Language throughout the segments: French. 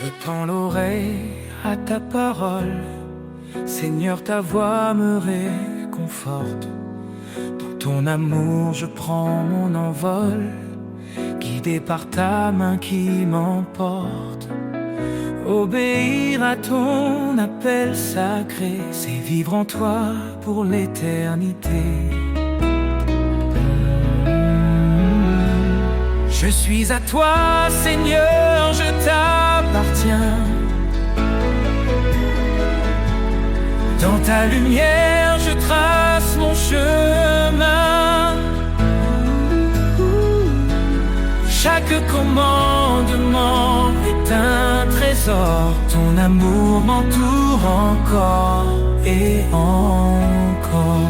Je tends l'oreille à ta parole, Seigneur, ta voix me réconforte. Dans ton amour je prends mon envol, guidé par ta main qui m'emporte. Obéir à ton appel sacré, c'est vivre en toi pour l'éternité. Je suis à toi, Seigneur, je t'appartiens. Dans ta lumière, je trace mon chemin. Chaque commandement est un trésor. Ton amour m'entoure encore et encore.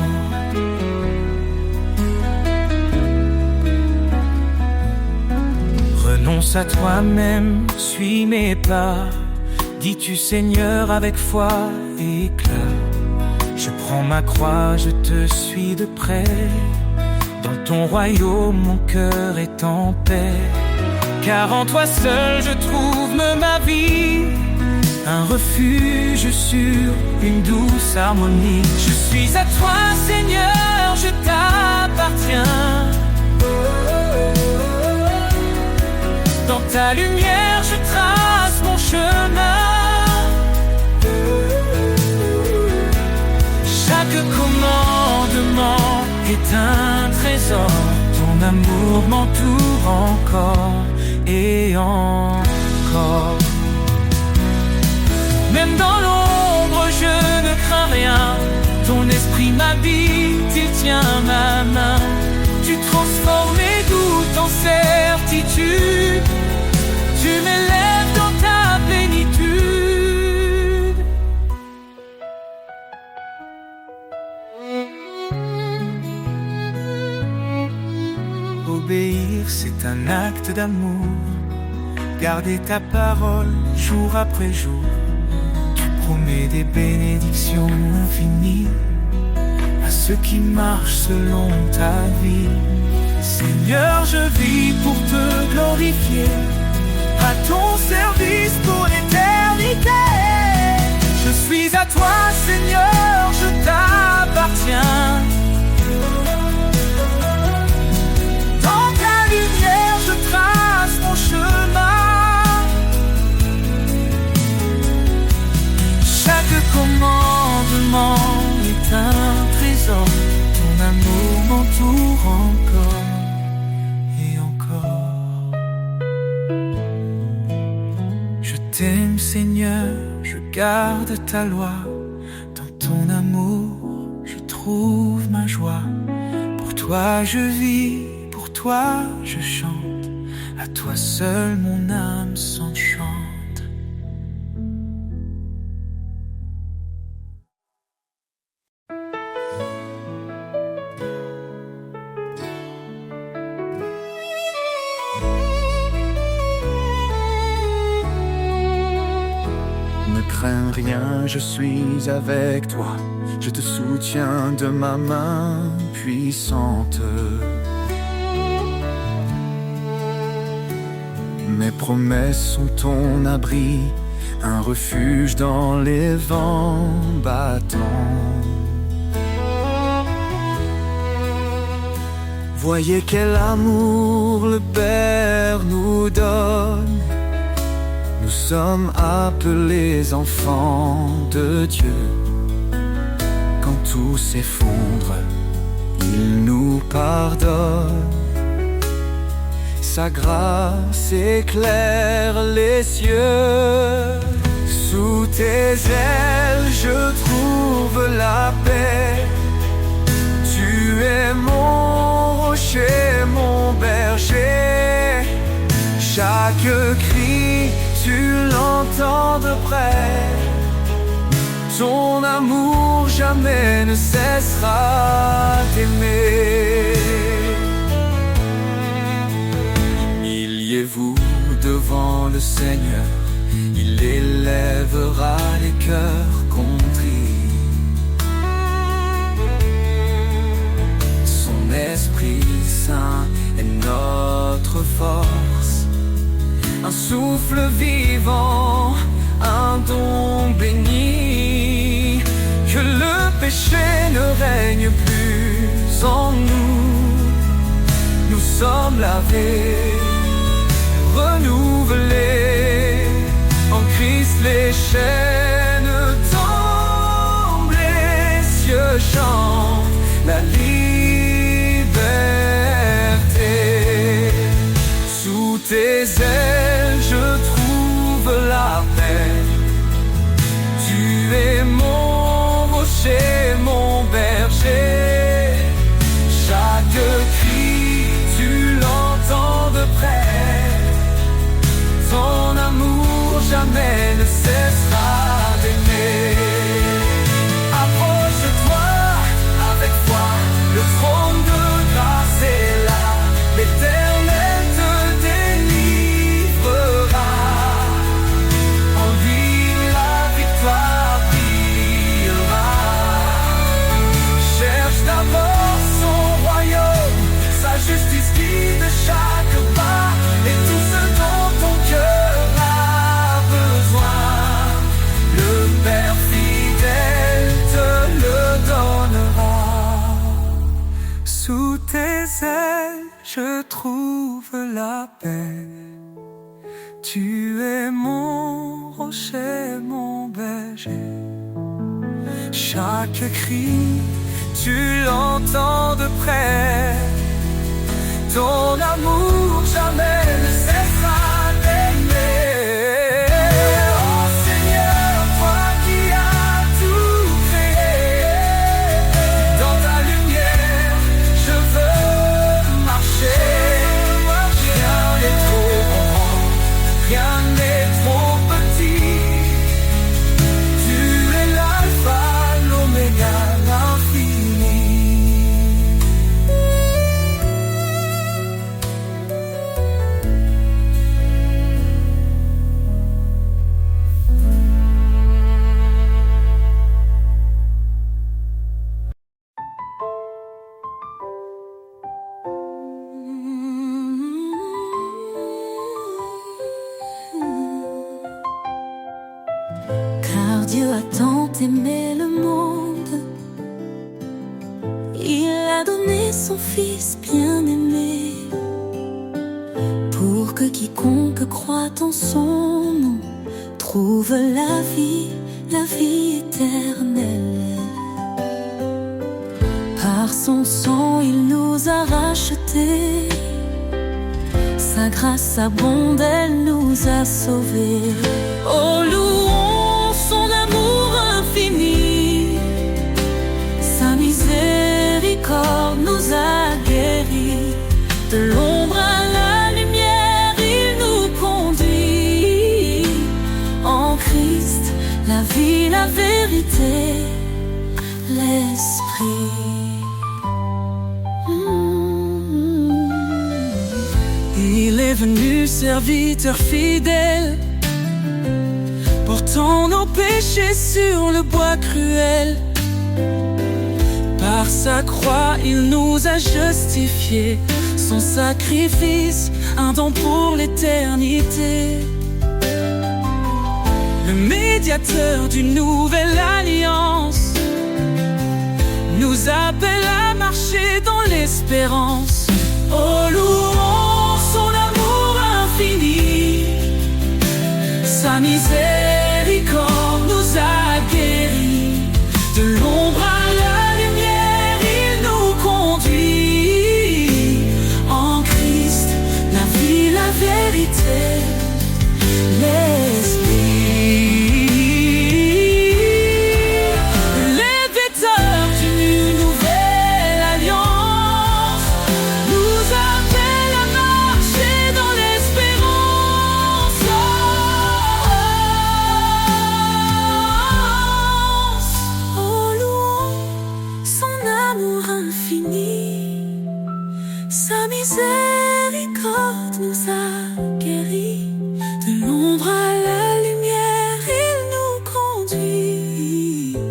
Renonce à toi-même, suis mes pas. Dis-tu Seigneur avec foi et éclat. Je prends ma croix, je te suis de près. Dans ton royaume, mon cœur est en paix. Car en toi seul je trouve ma vie, un refuge sur une douce harmonie. Je suis à toi Seigneur, je t'appartiens. Dans ta lumière je trace mon chemin. Chaque commandement est un trésor. Ton amour m'entoure encore et encore. Même dans l'ombre je ne crains rien. Ton esprit m'habite, il tient ma main. Tu transformes mes doutes en certitude. Tu m'élèves dans ta plénitude. Obéir, c'est un acte d'amour. Garder ta parole jour après jour. Tu promets des bénédictions infinies à ceux qui marchent selon ta vie. Seigneur, je vis pour te glorifier, à ton service pour l'éternité. Je suis à toi, Seigneur, je t'appartiens. Dans ta lumière, je trace mon chemin. Chaque commandement est un trésor. Ton amour m'entoure encore et encore. Je t'aime Seigneur, je garde ta loi. Dans ton amour, je trouve ma joie. Pour toi je vis, pour toi je chante. À toi seul mon âme s'enchante. Ne crains rien, je suis avec toi. Je te soutiens de ma main puissante. Mes promesses sont ton abri, un refuge dans les vents battants. Voyez quel amour le Père nous donne. Nous sommes appelés enfants de Dieu. Quand tout s'effondre, il nous pardonne. Sa grâce éclaire les cieux. Sous tes ailes je trouve la paix. Tu es mon rocher, mon berger. Chaque cri tu l'entends de près. Ton amour jamais ne cessera d'aimer. Milliez-vous devant le Seigneur, il élèvera les cœurs contris. Son Esprit Saint est notre force, un souffle vivant en nous, nous sommes lavés, renouvelés. En Christ les chaînes tombent, les cieux chantent la liberté. Sous tes ailes je trouve la paix. Tu es mon rocher, mon berger. Chaque cri, tu l'entends de près. Ton amour jamais ne cessera d'aimer. Approche-toi avec foi, le trône de grâce est là. L'Éternel te délivrera. En lui la victoire brillera. Cherche d'abord son royaume, sa justice guide chaque pas, et tout ce dont ton cœur a besoin, le Père fidèle te le donnera. Sous tes ailes je trouve la paix. Tu es mon rocher, mon berger. Chaque cri, tu l'entends de près. Ton amour jamais ne cessera d'aimer. Oh Seigneur, toi qui as tout créé, dans ta lumière je veux marcher. Rien n'est trop grand, rien n'est trop petit. Tu es l'alpha, l'oméga, l'infini. Car Dieu a tant aimé le monde, il a donné son Fils bien-aimé, pour que quiconque croit en son nom trouve la vie éternelle. Par son sang il nous a rachetés, sa grâce abonde, elle nous a sauvés. Oh louons son amour infini, sa miséricorde nous a guéris. De l'ombre à la lumière il nous conduit. En Christ la vie, la vérité, l'esprit. Il est venu serviteur fidèle, portant nos péchés sur le bois cruel. Par sa croix il nous a justifiés, son sacrifice, un don pour l'éternité. Le médiateur d'une nouvelle alliance nous appelle à marcher dans l'espérance. Oh louons son amour infini, sa miséricorde nous a guéris. De l'ombre à la lumière il nous conduit. En Christ la vie, la vérité, l'esprit. L'éditeur d'une nouvelle alliance nous appelle à marcher dans l'espérance. Oh louons son amour infini, sa miséricorde nous a guéris. De l'ombre à la lumière il nous conduit.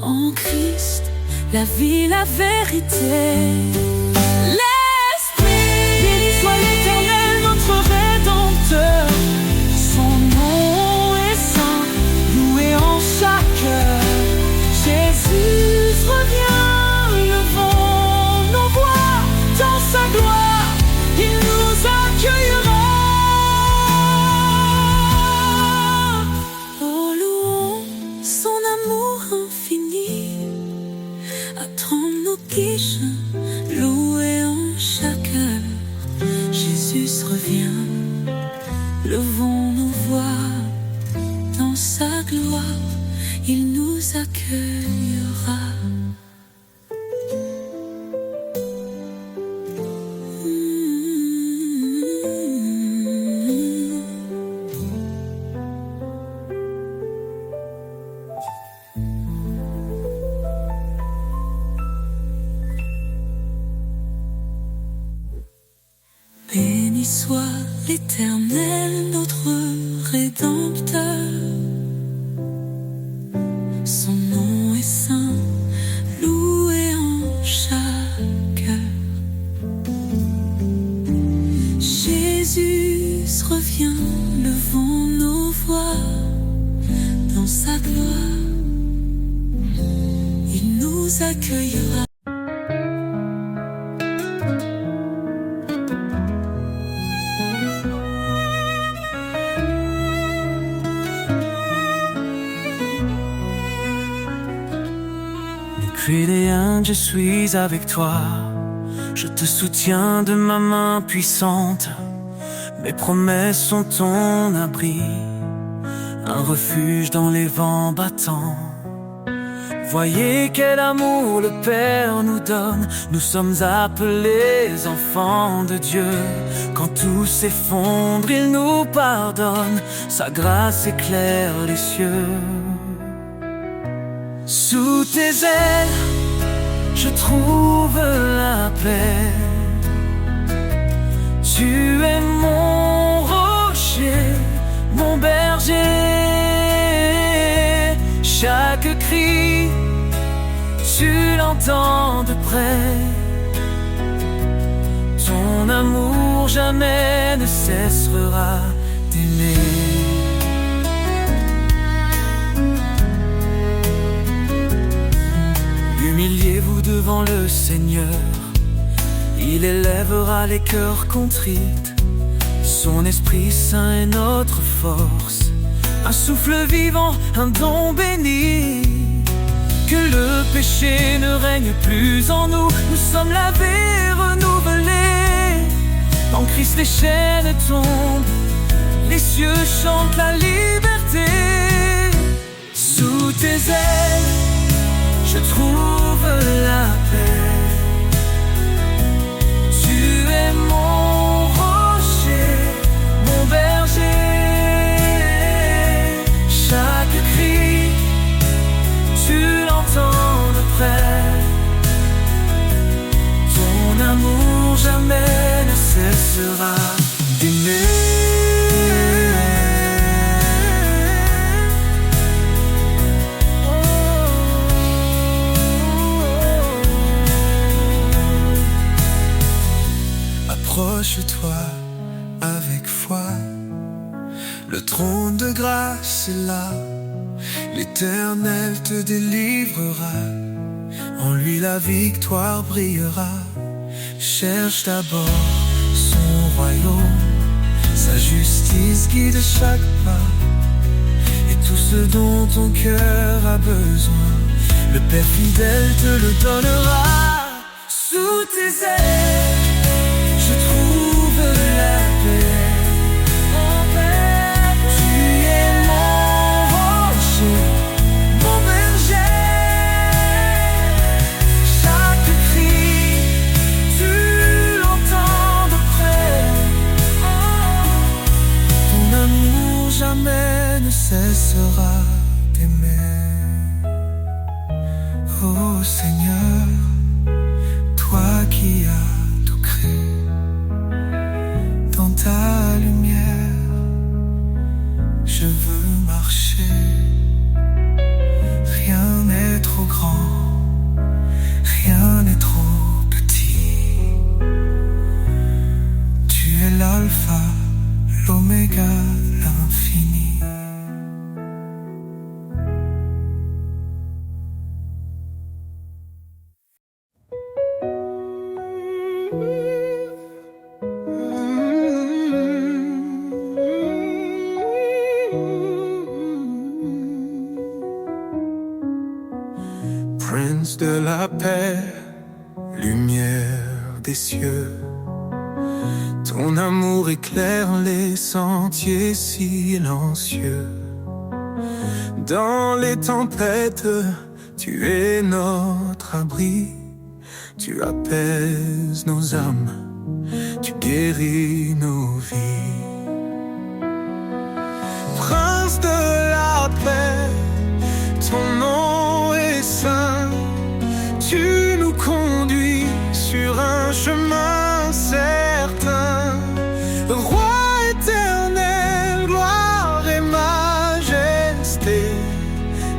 En Christ la vie, la vérité, l'esprit. Béni soit l'Éternel notre Rédempteur, son nom est saint, loué en chaque heure. Jésus revient, levons dans sa gloire, il nous accueillera. Béni soit l'Éternel, notre Rédempteur. Son nom est saint, loué en chaque heure. Jésus revient, levons nos voix dans sa gloire. Il nous accueillera. Fidèle, je suis avec toi, je te soutiens de ma main puissante. Mes promesses sont ton abri, un refuge dans les vents battants. Voyez quel amour le Père nous donne, nous sommes appelés enfants de Dieu. Quand tout s'effondre, il nous pardonne, sa grâce éclaire les cieux. Sous tes ailes, je trouve la paix. Tu es mon rocher, mon berger. Chaque cri, tu l'entends de près. Ton amour jamais ne cessera d'aimer. Humiliez-vous devant le Seigneur, il élèvera les cœurs contrits. Son Esprit Saint est notre force, un souffle vivant, un don béni. Que le péché ne règne plus en nous, nous sommes lavés, renouvelés. En Christ les chaînes tombent, les cieux chantent la liberté. Sous tes ailes, je trouve la paix. Tu es mon rocher, mon berger. Chaque cri, tu l'entends de près. Ton amour jamais ne cessera d'aimer. Approche-toi avec foi, le trône de grâce est là, l'Éternel te délivrera, en lui la victoire brillera. Cherche d'abord son royaume, sa justice guide chaque pas, et tout ce dont ton cœur a besoin, le Père fidèle te le donnera. Sous tes ailes, je trouve la paix. Tu es mon rocher, mon berger. Chaque cri, tu l'entends de près. Ton amour jamais ne cessera d'aimer. Oh Seigneur, toi qui as tout créé, dans ta lumière, je veux marcher. Rien n'est trop grand, rien n'est trop petit. Tu es l'alpha, l'oméga, l'infini. Prince de la paix, lumière des cieux, ton amour éclaire les sentiers silencieux. Dans les tempêtes, tu es notre abri. Tu apaises nos âmes, tu guéris nos vies. Prince de la paix, ton nom est saint. Tu nous conduis sur un chemin certain. Roi éternel, gloire et majesté,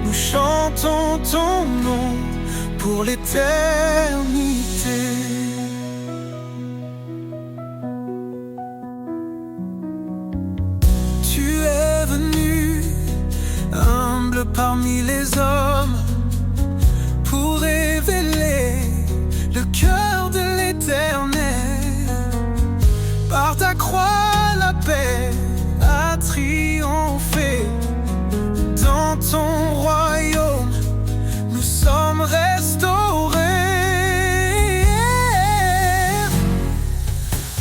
nous chantons ton nom pour l'éternité. Tu es venu, humble parmi les hommes, pour révéler le cœur de l'Éternel. Par ta croix, la paix a triomphé. Dans ton royaume, nous sommes restaurés.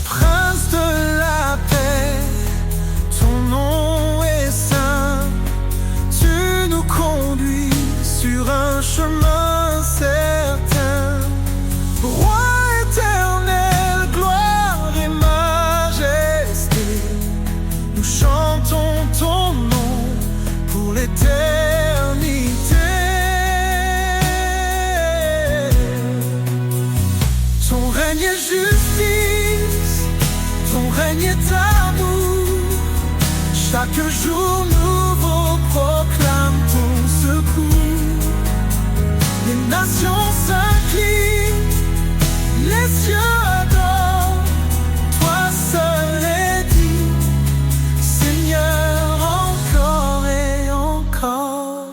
Prince de la paix, ton nom est saint. Tu nous conduis sur un chemin certain. Roi éternel, gloire et majesté, nous chantons ton nom pour l'éternité. Ton règne est justice, ton règne est amour. Chaque jour nouveau proclame ton secours. Les nations s'inclinent, les cieux adorent. Toi seul est digne, Seigneur, encore et encore.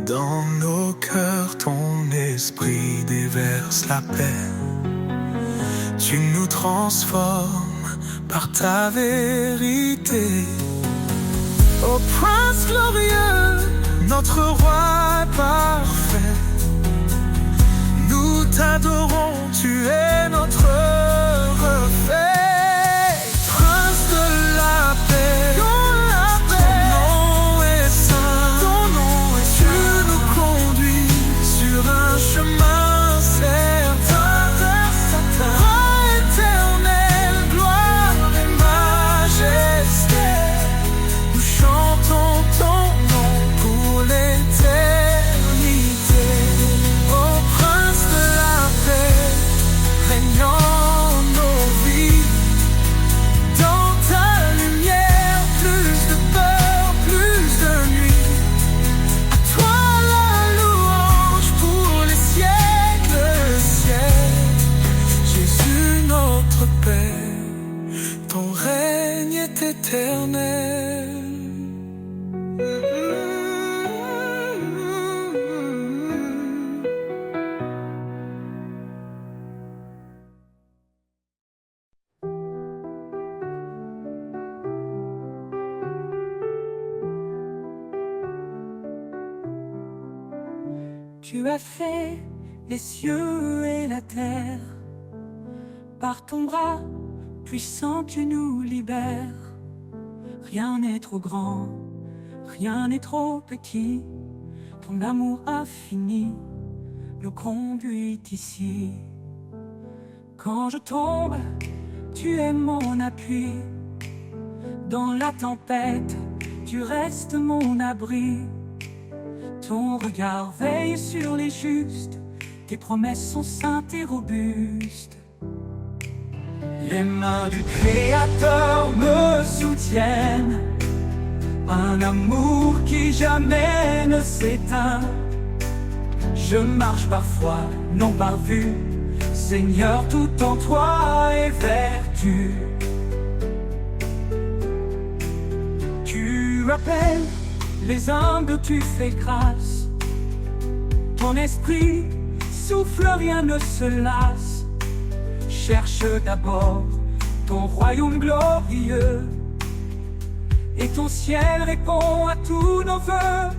Dans nos cœurs, ton esprit déverse la paix. Tu nous transformes par ta vérité. Ô Prince glorieux, notre roi parfait, nous t'adorons, tu es notre reflet. Prince de la paix, ton nom est saint, tu nous conduis sur un chemin certain. Roi éternel, gloire et majesté, nous chantons ton nom pour l'éternité. Ô Prince de la paix, régnant nos vies. Dans ta lumière, plus de peur, plus de nuit. À toi la louange pour les siècles, siècles. Jésus notre Père, ton règne est éternel. Tu as fait les cieux et la terre. Par ton bras puissant, tu nous libères. Rien n'est trop grand, rien n'est trop petit. Ton amour infini nous conduit ici. Quand je tombe, tu es mon appui. Dans la tempête, tu restes mon abri. Ton regard veille sur les justes, tes promesses sont saintes et robustes. Les mains du Créateur me soutiennent, un amour qui jamais ne s'éteint. Je marche parfois, non par vue, Seigneur, tout en toi est vertu. Tu appelles les humbles, tu fais grâce. Ton esprit souffle, rien ne se lasse. Cherche d'abord ton royaume glorieux, et ton ciel répond à tous nos vœux.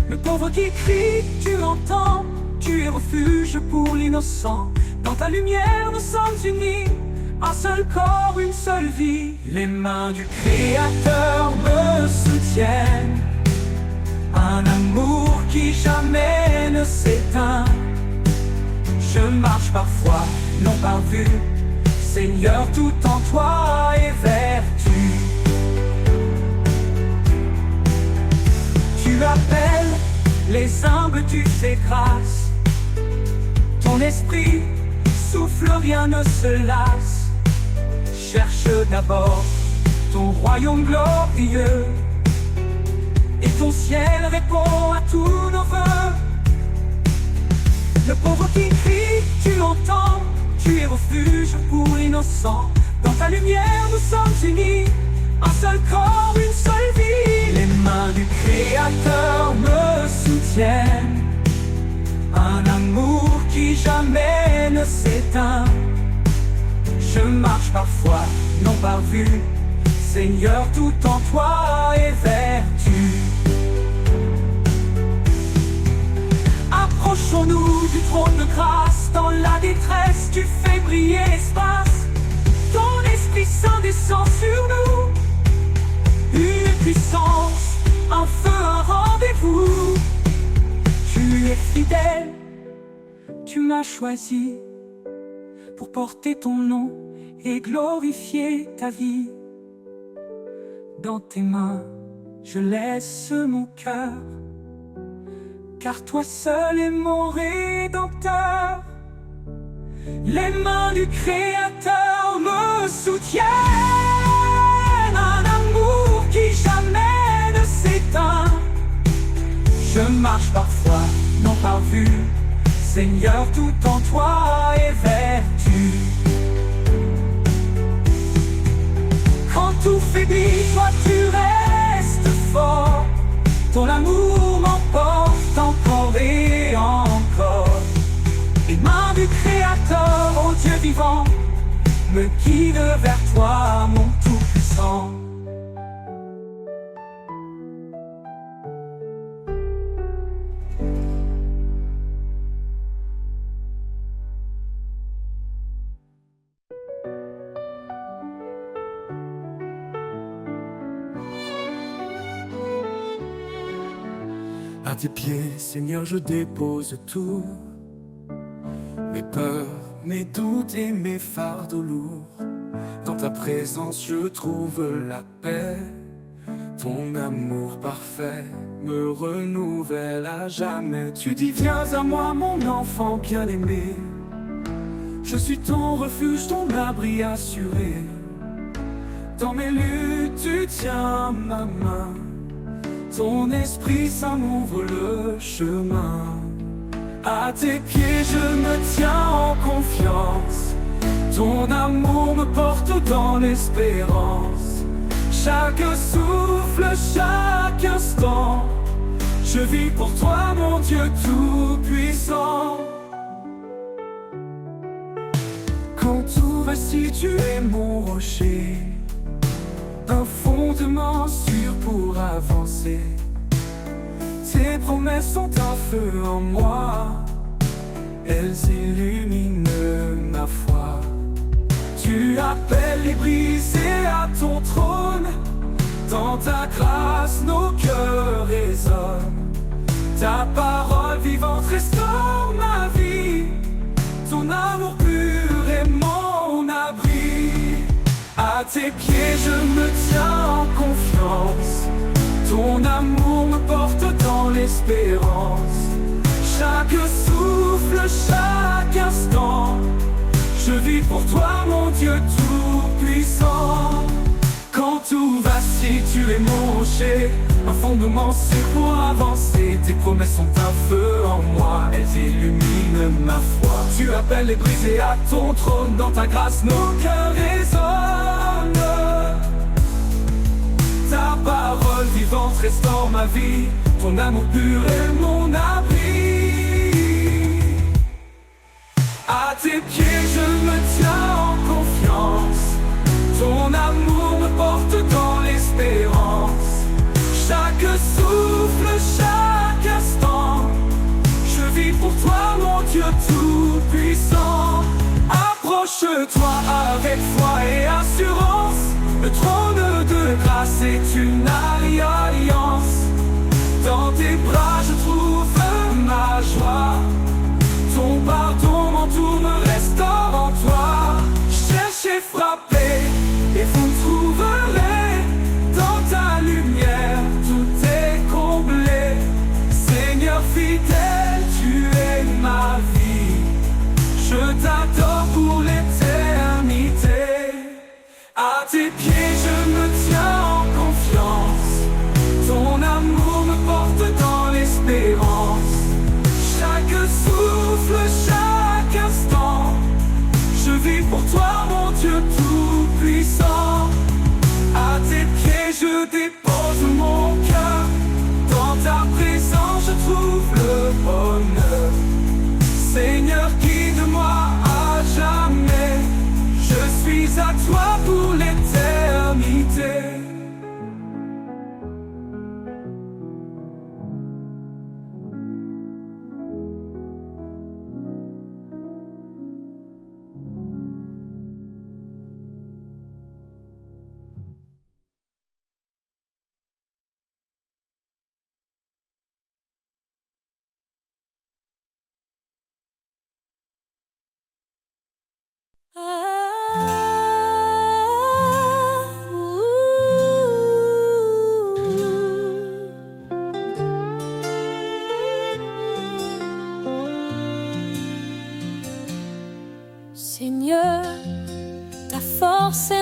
Le pauvre qui crie, tu l'entends. Tu es refuge pour l'innocent. Dans ta lumière nous sommes unis, un seul corps, une seule vie. Les mains du Créateur me soutiennent, qui jamais ne s'éteint. Je marche parfois, non par vue, Seigneur, tout en toi est vertu. Tu appelles les humbles, tu fais grâce. Ton esprit souffle, rien ne se lasse. Cherche d'abord ton royaume glorieux, et ton ciel répond à tous nos vœux. Le pauvre qui crie, tu l'entends, tu es refuge pour l'innocent. Dans ta lumière nous sommes unis, un seul corps, une seule vie. Les mains du Créateur me soutiennent, un amour qui jamais ne s'éteint. Je marche parfois, non par vue, Seigneur, tout en toi est vertu. Approchons-nous du trône de grâce, dans la détresse tu fais briller l'espace. Ton Esprit Saint descend sur nous, une puissance, un feu, un rendez-vous. Tu es fidèle, tu m'as choisi pour porter ton nom et glorifier ta vie. Dans tes mains, je laisse mon cœur, car toi seul es mon Rédempteur. Les mains du Créateur me soutiennent, un amour qui jamais ne s'éteint. Je marche parfois, non par vue, Seigneur, tout en toi est vertu. Quand tout faiblit, toi tu restes fort. Ton amour m'emporte encore et encore. Les mains du Créateur, ô Dieu vivant, me guident vers toi, mon Tout-Puissant. À tes pieds, Seigneur, je dépose tout, mes peurs, mes doutes et mes fardeaux lourds. Dans ta présence, je trouve la paix. Ton amour parfait me renouvelle à jamais. Tu dis, viens à moi, mon enfant bien-aimé. Je suis ton refuge, ton abri assuré. Dans mes luttes, tu tiens ma main. Ton Esprit Saint m'ouvre le chemin. À tes pieds je me tiens en confiance. Ton amour me porte dans l'espérance. Chaque souffle, chaque instant, je vis pour toi, mon Dieu tout-puissant. Quand tout vacille, tu es mon rocher, un fondement sûr pour avancer. Tes promesses sont un feu en moi, elles illuminent ma foi. Tu appelles les brisés à ton trône, dans ta grâce nos cœurs résonnent. Ta parole vivante restaure ma vie, ton amour pur est mon abri. À tes pieds je me tiens en confiance. Ton amour me porte dans l'espérance. Chaque souffle, chaque instant, je vis pour toi, mon Dieu tout-puissant. Quand tout vacille, tu es mon rocher, un fondement sûr pour avancer. Tes promesses sont un feu en moi, elles illuminent ma foi. Tu appelles les brisés à ton trône, dans ta grâce nos cœurs résonnent. Ta parole vivante restaure ma vie, ton amour pur est mon abri. À tes pieds je me tiens en confiance. Ton amour me porte dans l'espérance. Chaque souffle, chaque instant, je vis pour toi, mon Dieu tout-puissant. Approche-toi avec foi et assurance. Le trône de grâce est une alliance. Dans tes bras je trouve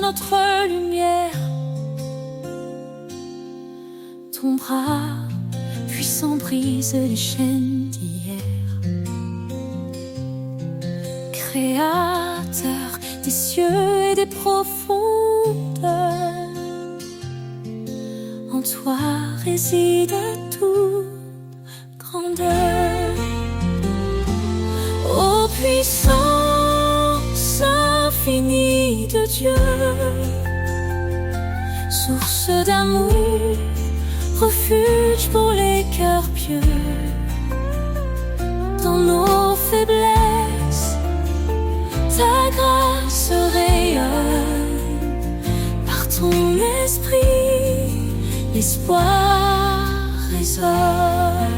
notre lumière. Ton bras puissant brise les chaînes d'hier. Créateur des cieux et des profondeurs, en toi réside toute grandeur. Ô puissance infinie de Dieu, source d'amour, refuge pour les cœurs pieux. Dans nos faiblesses, ta grâce rayonne. Par ton esprit, l'espoir résonne.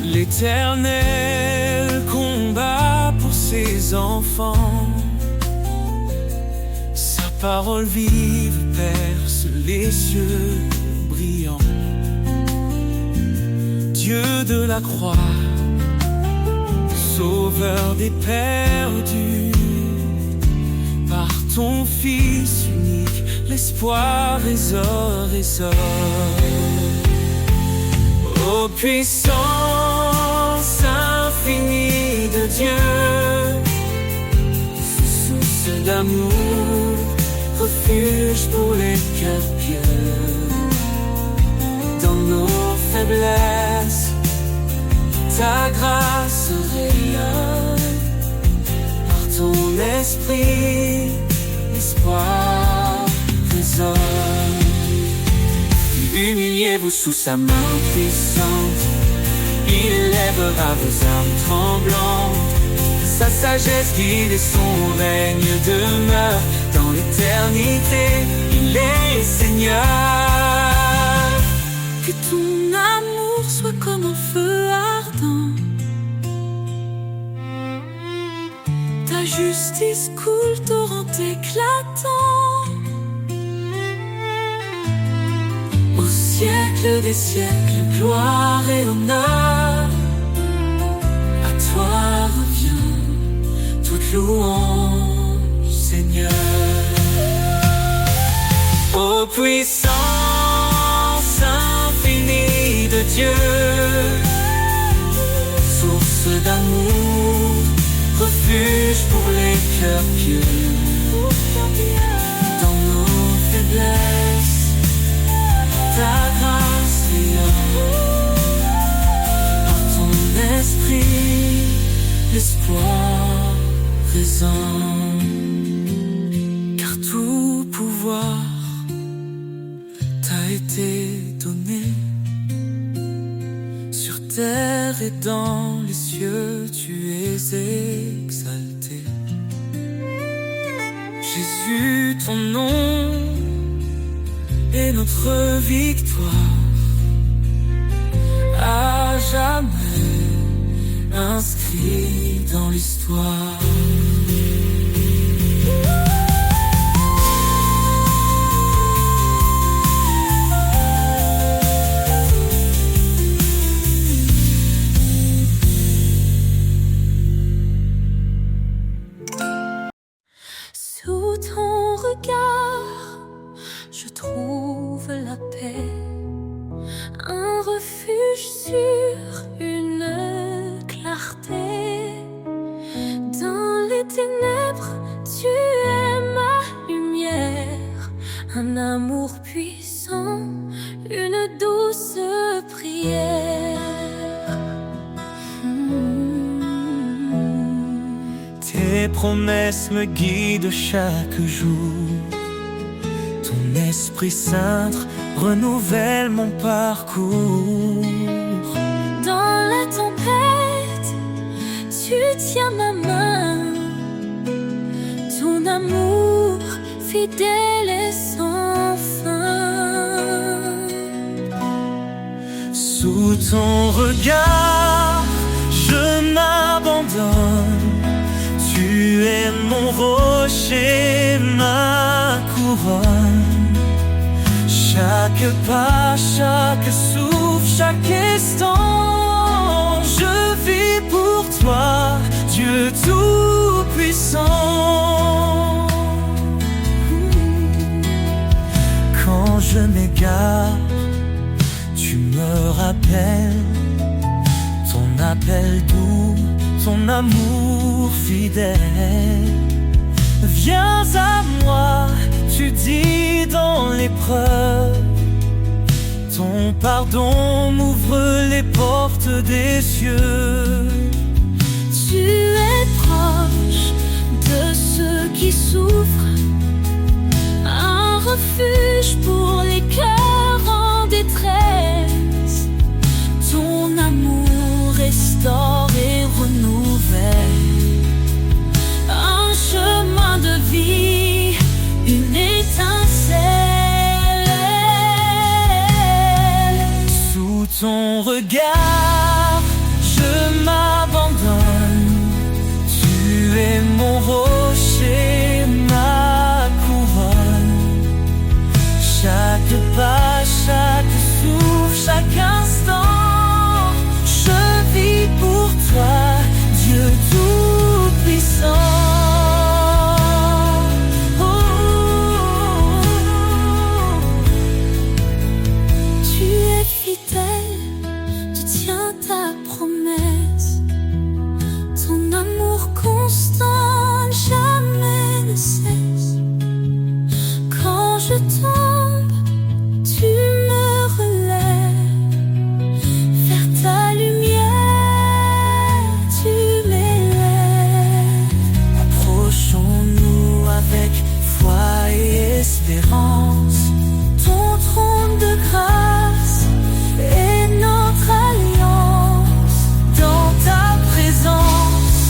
L'Éternel combat pour ses enfants. Sa parole vive perce les cieux brillants. Dieu de la croix, sauveur des perdus, par ton Fils unique, l'espoir résonne. Ô puissance infinie de Dieu, source d'amour, refuge pour les cœurs pieux. Dans nos faiblesses, ta grâce rayonne. Par ton esprit, l'espoir résonne. Humiliez-vous sous sa main puissante, il élèvera vos âmes tremblantes. Sa sagesse guide et son règne demeure. Dans l'éternité, il est Seigneur. Que ton amour soit comme un feu ardent, ta justice coule, torrent éclatant. Au siècle des siècles, gloire et honneur, à toi revient toute louange, Seigneur. Ô puissance infinie de Dieu, source d'amour, refuge pour les cœurs pieux. Dans nos faiblesses, ta grâce rayonne. Par ton esprit, l'espoir résonne. Car tout pouvoir t'a été donné, sur terre et dans les cieux, tu es exalté. Jésus, ton nom est notre victoire, à jamais inscrit dans l'histoire. Sous ton regard, je trouve la paix, un refuge sur une clarté. Dans les ténèbres, tu es ma lumière, un amour puissant, une douce prière. Tes promesses me guident chaque jour. Ton Esprit Saint renouvelle mon parcours. Dans la tempête, tu tiens ma main. Ton amour fidèle et sans fin. Sous ton regard, je m'abandonne. Tu es mon rocher, ma couronne. Chaque pas, chaque souffle, chaque instant, je vis pour toi, Dieu Tout-Puissant. regard, tu me rappelles ton appel doux, ton amour fidèle. Viens à moi, tu dis dans l'épreuve, ton pardon m'ouvre les portes des cieux. Tu es proche de ceux qui souffrent, un refuge pour les cœurs en détresse. Ton amour restaure et renouvelle un chemin de vie, une étincelle. Sous ton regard, je m'abandonne. Tu es mon rocher, ma couronne. Chaque pas, chaque souffle, chaque instant, je vis pour toi, Dieu tout-puissant. Tu es fidèle, tu tiens ta promesse. Ton amour constant jamais ne cesse. Quand je tombe, tu me relèves. Vers ta lumière, tu m'élèves. Approchons-nous avec foi et espérance. Ton trône de grâce est notre alliance. Dans ta présence,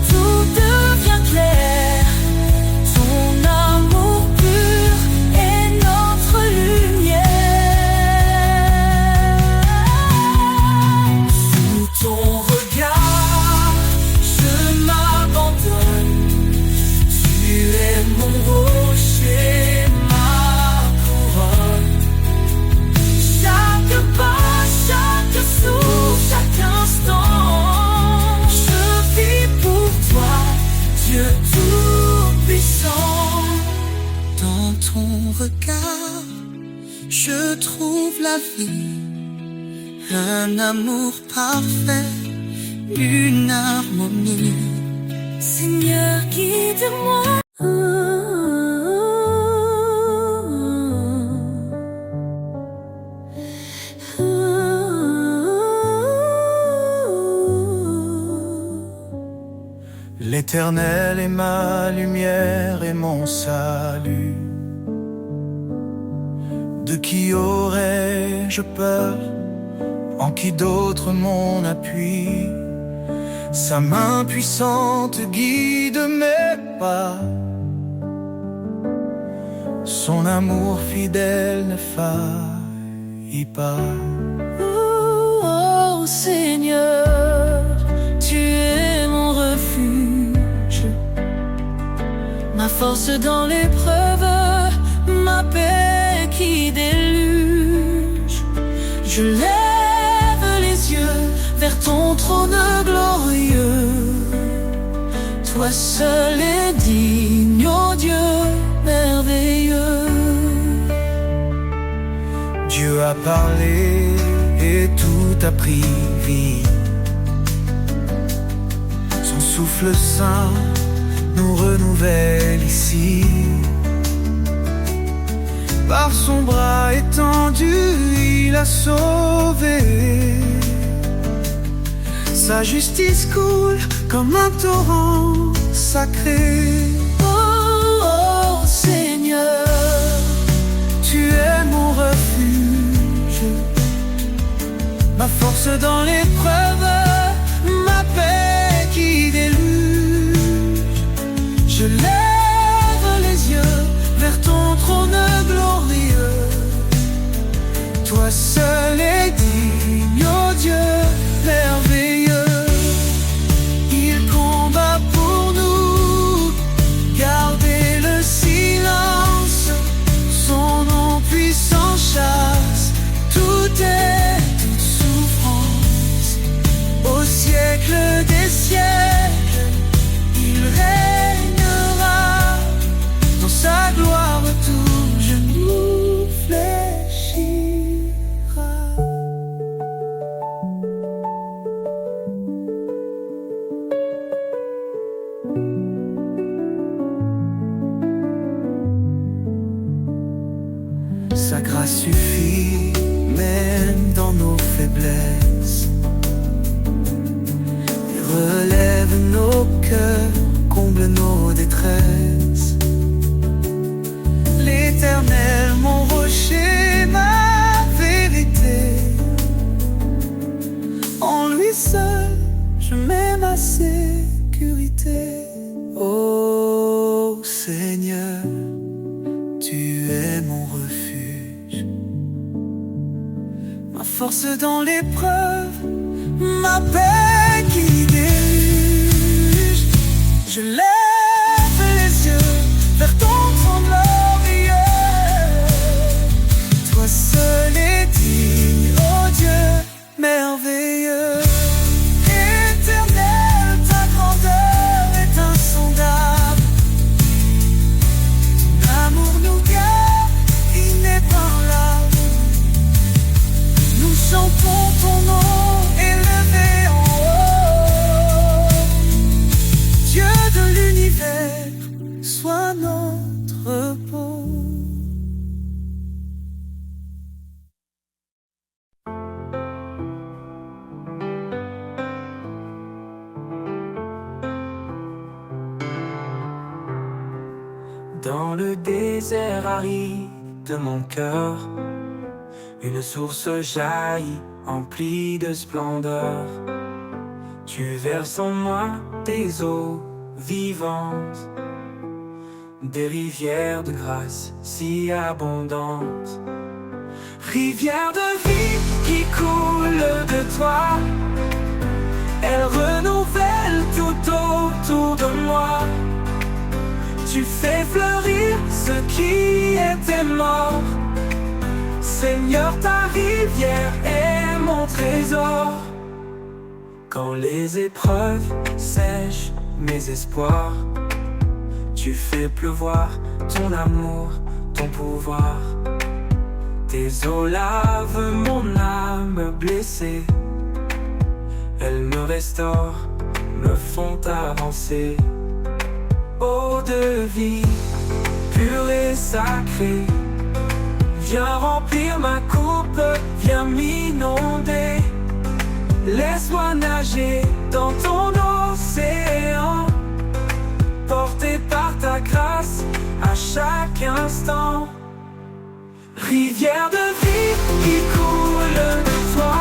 tout devient clair. Ton amour pur est notre lumière. Sous ton regard, je m'abandonne. Tu es mon rocher, ma couronne. Chaque pas, chaque souffle, chaque instant, je vis pour toi, Dieu tout-puissant. Dans ton regard, je trouve la vie, un amour parfait, une harmonie. Seigneur, guide-moi. L'Éternel est ma lumière et mon salut. De qui aurais-je peur? En qui d'autre mon appui? Sa main puissante guide mes pas. Son amour fidèle ne faillit pas. Oh, Seigneur, tu es mon refuge, ma force dans l'épreuve, ma paix qui déluge. Je lève les yeux vers ton trône glorieux. Toi seul est digne, ô Dieu merveilleux. Dieu a parlé et tout a pris vie. Son souffle saint nous renouvelle ici. Par son bras étendu, il a sauvé. Sa justice coule comme un torrent sacré. Oh, oh, Seigneur, Tu es mon refuge, ma force dans l'épreuve, ma paix qui déluge. Je lève les yeux vers ton trône glorieux. Toi seul est digne, ô Dieu merveilleux. Il combat pour nous, gardez le silence. Son nom puissant chasse toute souffrance. Au siècle des siècles, il règnera. Dans sa gloire tout genou fléchira. détresse. L'Éternel, mon rocher, ma vérité. En lui seul, je mets ma sécurité. Ô Seigneur, tu es mon refuge, ma force dans l'épreuve, ma paix qui déluge. Je lève les yeux vers ton trône glorieux. Toi seul es digne, ô Dieu merveilleux. Éternel, ta grandeur est insondable. Ton amour nous garde inébranlable. Nous chantons ton nom élevé en haut. Dieu de l'univers, sois notre repos. Dans le désert aride de mon cœur, une source jaillit, emplie de splendeur. Tu verses en moi tes eaux vivantes, des rivières de grâce si abondantes. Rivière de vie qui coule de toi, elle renouvelle tout autour de moi. Tu fais fleurir ce qui était mort. Seigneur, ta rivière est mon trésor. Quand les épreuves sèchent mes espoirs, tu fais pleuvoir ton amour, ton pouvoir. Tes eaux lavent mon âme blessée. Elles me restaurent, me font avancer. Eau de vie, pure et sacrée, viens remplir ma coupe, viens m'inonder. Laisse-moi nager dans ton océan, porté par ta grâce à chaque instant. Rivière de vie qui coule de toi,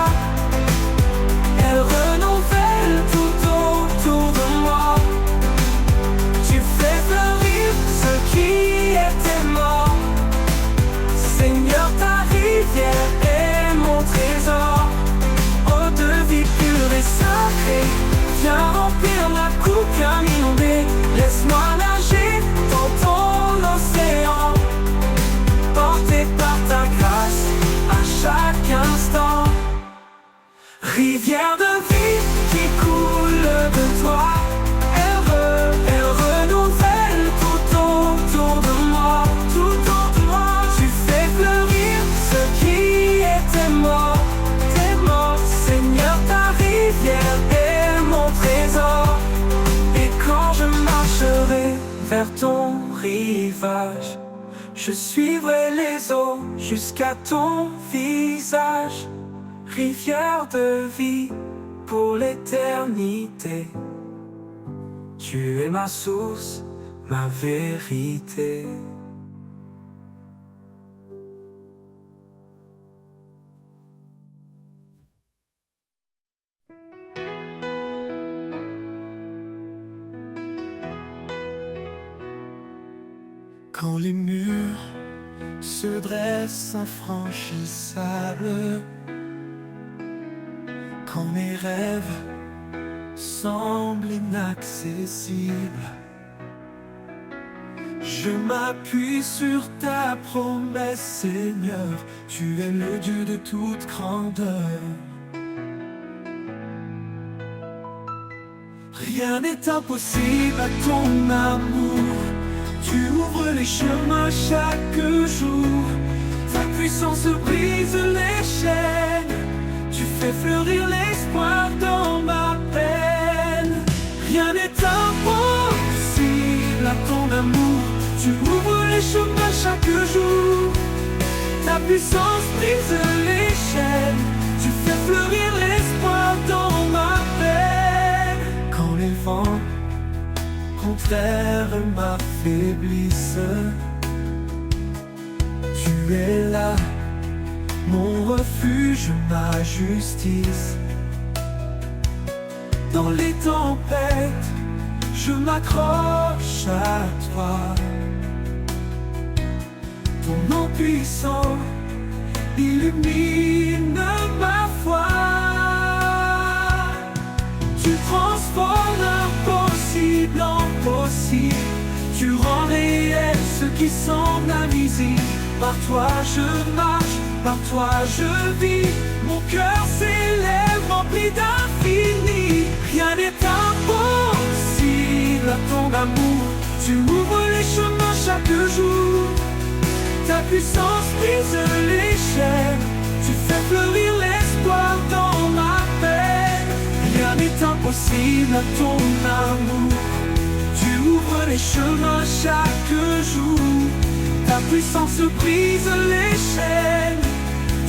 elle renouvelle tout autour de moi. Tu fais fleurir ce qui était mort. Seigneur, ta rivière est mon trésor. Eau de vie pure et sacrée, viens remplir la coupe, viens m'inonder. Laisse-moi nager dans ton océan, porté par ta grâce à chaque instant. Rivière de vie qui coule de toi, elle renouvelle tout autour de moi, tout autour de moi. Tu fais fleurir ce qui était mort, t'es mort. Seigneur, ta rivière est mon trésor. Et quand je marcherai vers ton rivage, je suivrai les eaux jusqu'à ton visage. Rivière de vie pour l'éternité, tu es ma source, ma vérité. Quand les murs se dressent infranchissables, quand mes rêves semblent inaccessibles, je m'appuie sur ta promesse, Seigneur. Tu es le Dieu de toute grandeur. Rien n'est impossible à ton amour. Tu ouvres les chemins chaque jour. Ta puissance brise les chaînes. Tu fais fleurir l'espoir dans ma peine. Rien n'est impossible à ton amour. Tu ouvres les chemins chaque jour. Ta puissance brise les chaînes. Tu fais fleurir l'espoir dans ma peine. Quand les vents frères m'affaiblissent, tu es là, mon refuge, ma justice. Dans les tempêtes, je m'accroche à toi. Ton nom puissant illumine ma foi. Tu transformes l'impossible en possible. Tu rends réel ce qui semble invisible. Par toi je marche, par toi je vis. Mon cœur s'élève rempli d'infini. Rien n'est impossible à ton amour. Tu ouvres les chemins chaque jour. Ta puissance brise les chaînes. Tu fais fleurir l'espoir dans ma peine. Rien n'est impossible à ton amour. Tu ouvres les chemins chaque jour. Ta puissance brise les chaînes.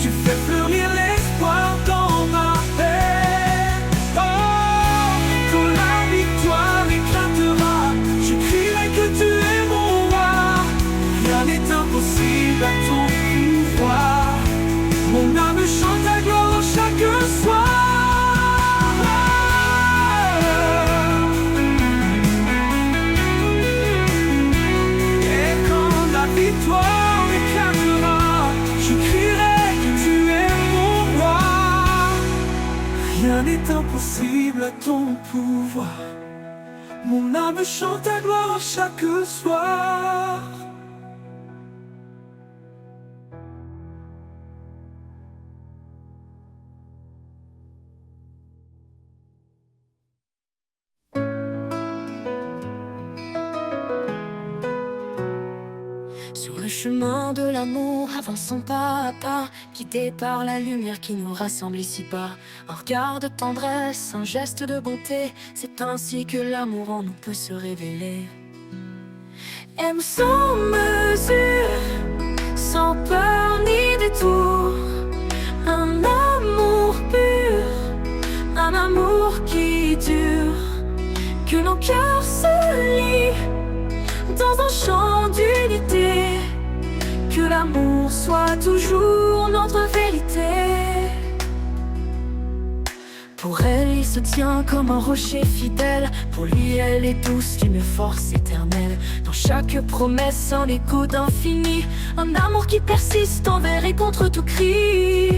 Tu fais fleurir l'espoir dans ma peine. Oh, quand la victoire éclatera, je crierai que tu es mon roi. Rien n'est impossible à ton pouvoir. Mon âme chante ta gloire chaque soir. Et quand la victoire éclatera, je crierai que tu es mon roi. Rien n'est impossible à ton pouvoir. Mon âme chante ta gloire chaque soir. Sur le chemin de l'amour, avançons pas à pas, guidés par la lumière qui nous rassemble ici bas. Un regard de tendresse, un geste de bonté, c'est ainsi que l'amour en nous peut se révéler. Aime sans mesure, sans peur ni détour, un amour pur, un amour qui dure, que nos cœurs se lient dans un chant d'unité, que l'amour soit toujours notre vérité. Pour elle, il se tient comme un rocher fidèle. Pour lui, elle est douce d'une force éternelle. Dans chaque promesse, un écho d'infini, un amour qui persiste envers et contre tout cri.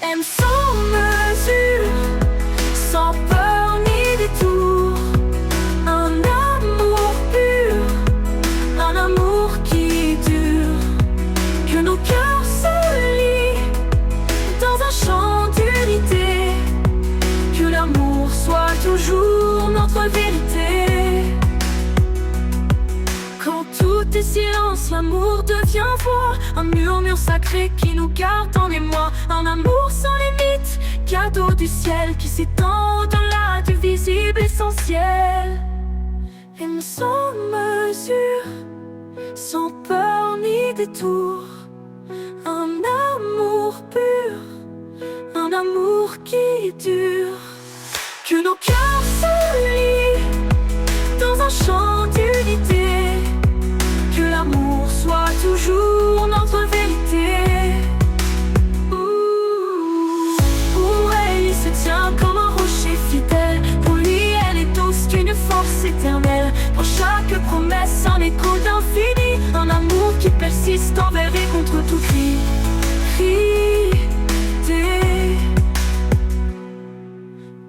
Aime sans mesure, sans peur ni détour, un amour pur, un amour qui dure, que nos cœurs se lient dans un chant d'unité, que l'amour soit toujours notre vérité. Quand tout est silence, l'amour devient voix, un murmure sacré qui nous garde en émoi. Un amour sans limite, cadeau du ciel qui s'étend au-delà du visible essentiel. Aime sans mesure, sans peur ni détour, un amour pur, un amour qui dure, que nos cœurs se lient dans un chant d'unité, que l'amour soit toujours notre vérité. Pour elle, il se tient comme un rocher fidèle. Pour lui, elle est douce d'une force éternelle. Pour chaque promesse, un écho d'infini, un amour qui persiste envers et contre tout cri.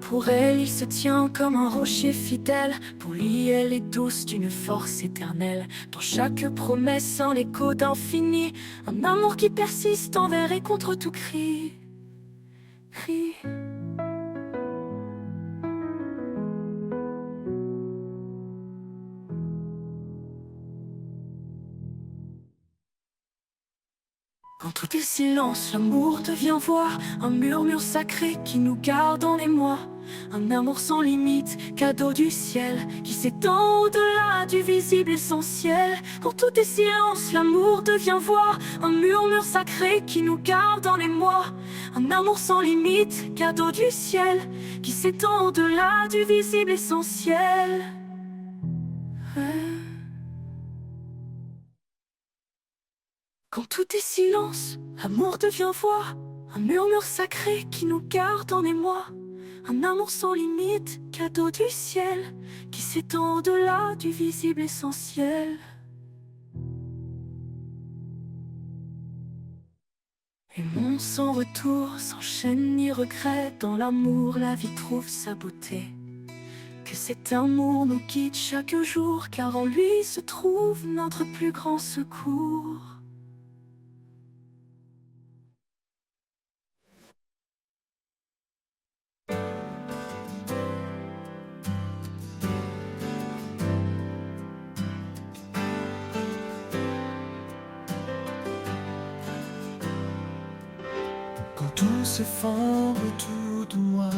Pour elle, il se tient comme un rocher fidèle. Pour lui, elle est douce d'une force éternelle. Dans chaque promesse, un écho d'infini, un amour qui persiste envers et contre tout cri. Quand tout est silence, l'amour devient voix, un murmure sacré qui nous garde en émoi. Un amour sans limite, cadeau du ciel, qui s'étend au-delà du visible essentiel. Quand tout est silence, l'amour devient voix, un murmure sacré qui nous garde en émoi. Un amour sans limite, cadeau du ciel, qui s'étend au-delà du visible essentiel. Quand tout est silence, l'amour devient voix, un murmure sacré qui nous garde en émoi. Un amour sans limite, cadeau du ciel, qui s'étend au-delà du visible essentiel. Aimons sans retour, sans chaîne ni regret. Dans l'amour, la vie trouve sa beauté. Que cet amour nous guide chaque jour, car en lui se trouve notre plus grand secours. Quand tout s'effondre autour de moi,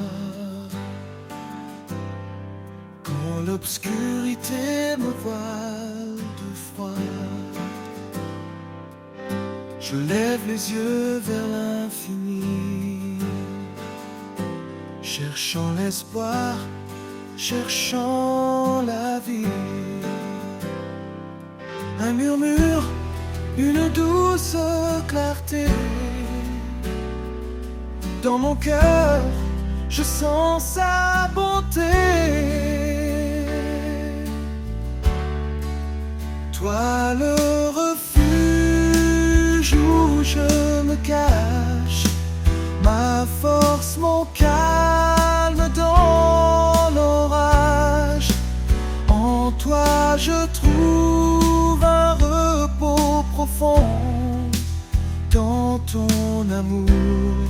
quand l'obscurité me voile de froid, je lève les yeux vers l'infini, cherchant l'espoir, cherchant la vie. Un murmure, une douce clarté. Dans mon cœur, je sens sa bonté. Toi le refuge où je me cache, ma force, mon calme dans l'orage. En toi je trouve un repos profond. Dans ton amour,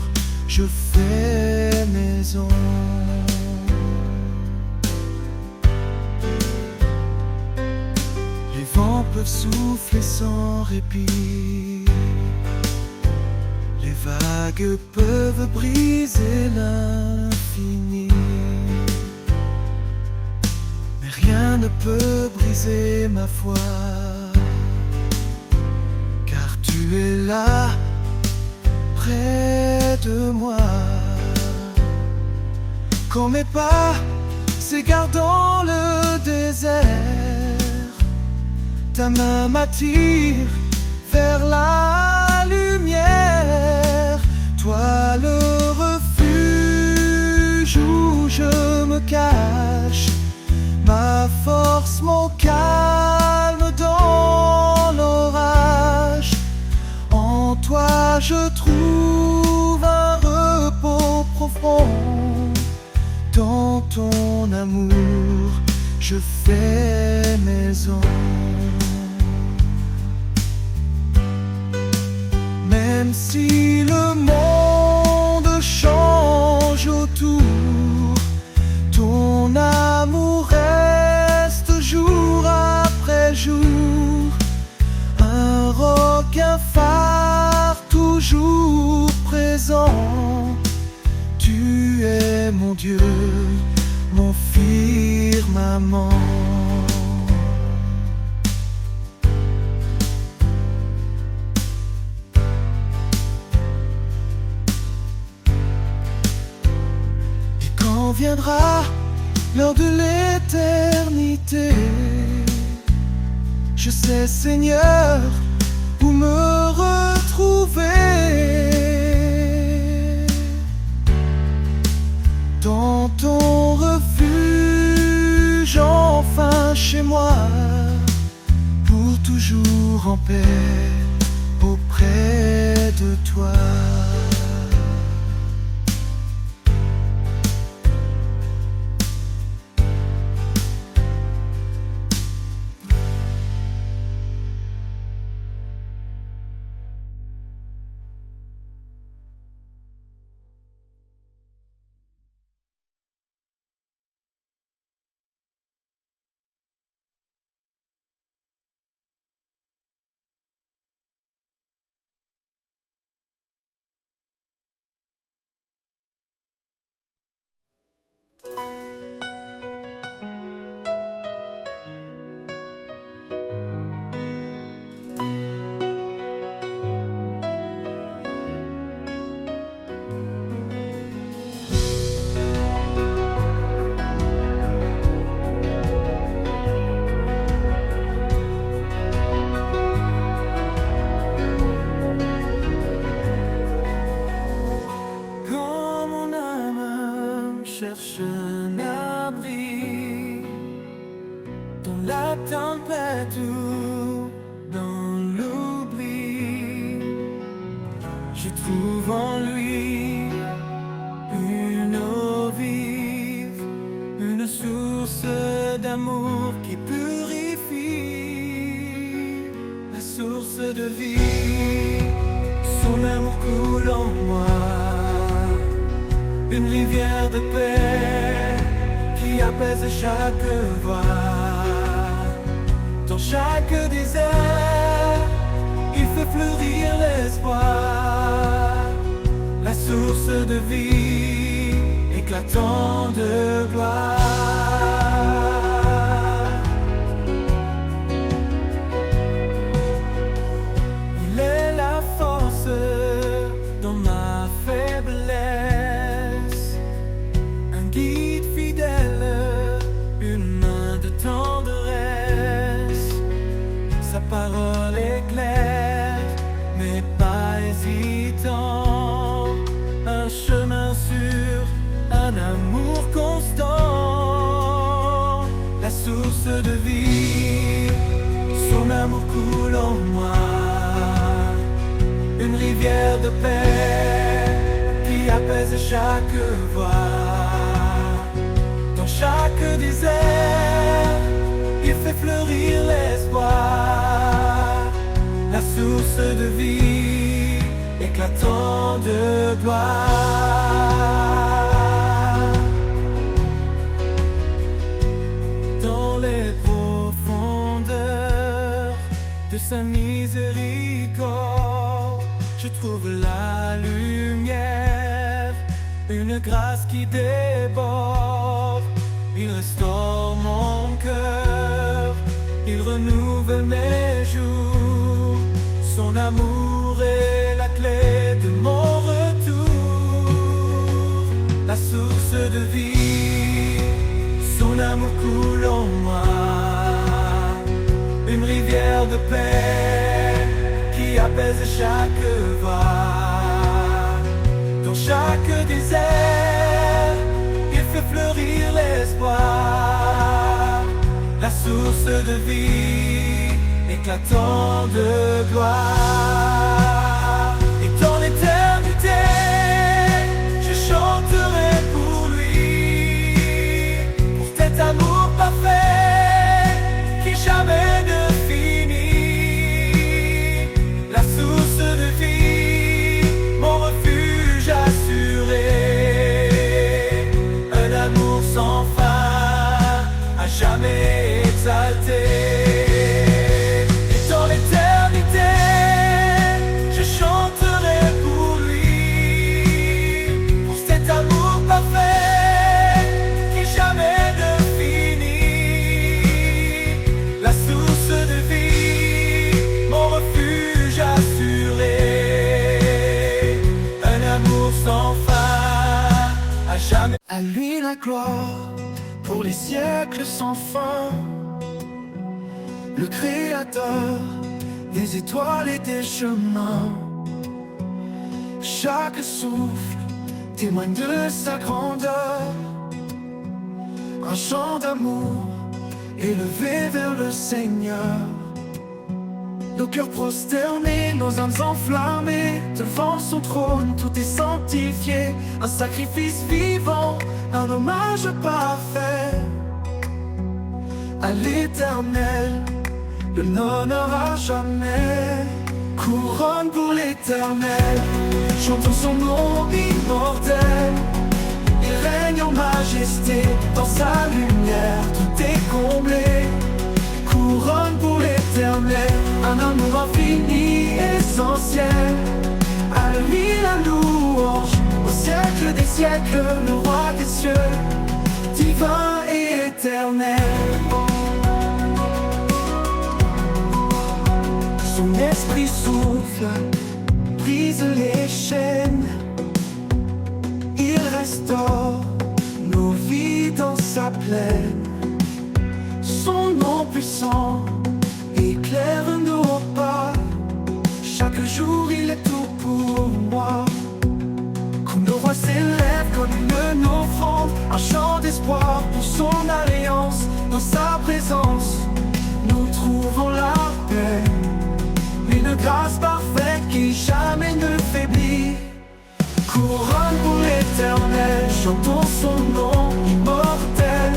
je fais maison. Les vents peuvent souffler sans répit, les vagues peuvent briser l'infini, mais rien ne peut briser ma foi, car tu es là, près de moi. Quand mes pas s'égarent dans le désert, ta main m'attire vers la lumière. Toi le refuge où je me cache, ma force, mon calme dans l'orage. En toi je trouve un repos profond. Dans ton amour, je fais maison. Même si le monde change autour, ton amour reste jour après jour. Un roc, un phare, toujours présent. Tu es mon Dieu, mon firmament. Et quand viendra l'heure de l'éternité, je sais, Seigneur, où me retrouver. Dans ton refuge, enfin chez moi, pour toujours en paix auprès de toi. cherche un abri dans la tempête ou dans l'oubli. Je trouve en lui une eau vive, une source d'amour qui purifie, la source de vie. Son amour coule en moi, une rivière de paix qui apaise chaque voix. Dans chaque désert, il fait fleurir l'espoir, la source de vie, éclatant de gloire. Il est la force dans ma faiblesse, un guide fidèle, une main de tendresse. Sa parole est claire, mais pas hésitant, un chemin sûr, un amour constant, la source de vie. Son amour coule en moi, une rivière de paix qui apaise chaque voix. Dans chaque désert, il fait fleurir l'espoir, la source de vie, éclatant de gloire. Dans les profondeurs de sa miséricorde, je trouve la lumière, une grâce qui déborde. Il restaure mon cœur, il renouvelle mes jours. Son amour est la clé de mon retour, la source de vie. Son amour coule en moi, une rivière de paix qui apaise chaque voix. Dans chaque désert, il fait fleurir l'espoir, la source de vie, éclatant de gloire. Et dans l'éternité, je chanterai pour lui, pour cet amour parfait qui jamais ne finit, la source de vie, mon refuge assuré, un amour sans fin, à jamais exalté. À lui la gloire pour les siècles sans fin, le Créateur des étoiles et des chemins. Chaque souffle témoigne de sa grandeur, un chant d'amour élevé vers le Seigneur. Nos cœurs prosternés, nos âmes enflammées, devant son trône, tout est sanctifié. Un sacrifice vivant, un hommage parfait à l'Éternel, le l'honneur à jamais. Couronne pour l'Éternel, chantons son nom immortel. Il règne en majesté, dans sa lumière, tout est comblé. Couronne pour l'Éternel, un amour infini, essentiel. À lui la louange, au siècle des siècles, le roi des cieux, divin et éternel. Son esprit souffle, brise les chaînes. Il restaure nos vies dans sa plaine. Son nom puissant éclaire nos pas. Chaque jour il est tout pour moi. Comme le roi s'élève comme une offrande, un chant d'espoir pour son alliance. Dans sa présence, nous trouvons la paix, une grâce parfaite qui jamais ne faiblit. Couronne pour l'éternel, chantons son nom immortel.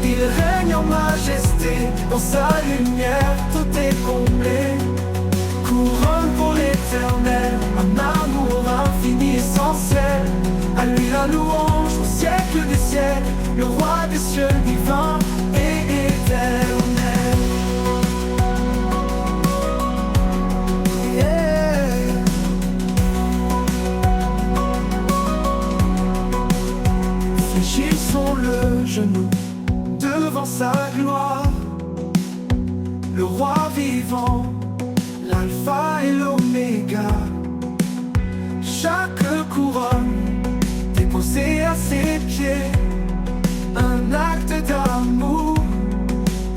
Il règne en majesté, dans sa lumière tout est comblé. Couronne pour l'éternel, un amour infini essentiel. À lui la louange au siècle des siècles, le roi des cieux divin et éternel. Yeah. Fléchissons le genou devant sa gloire, le roi vivant, l'alpha et l'oméga. Chaque couronne déposée à ses pieds, un acte d'amour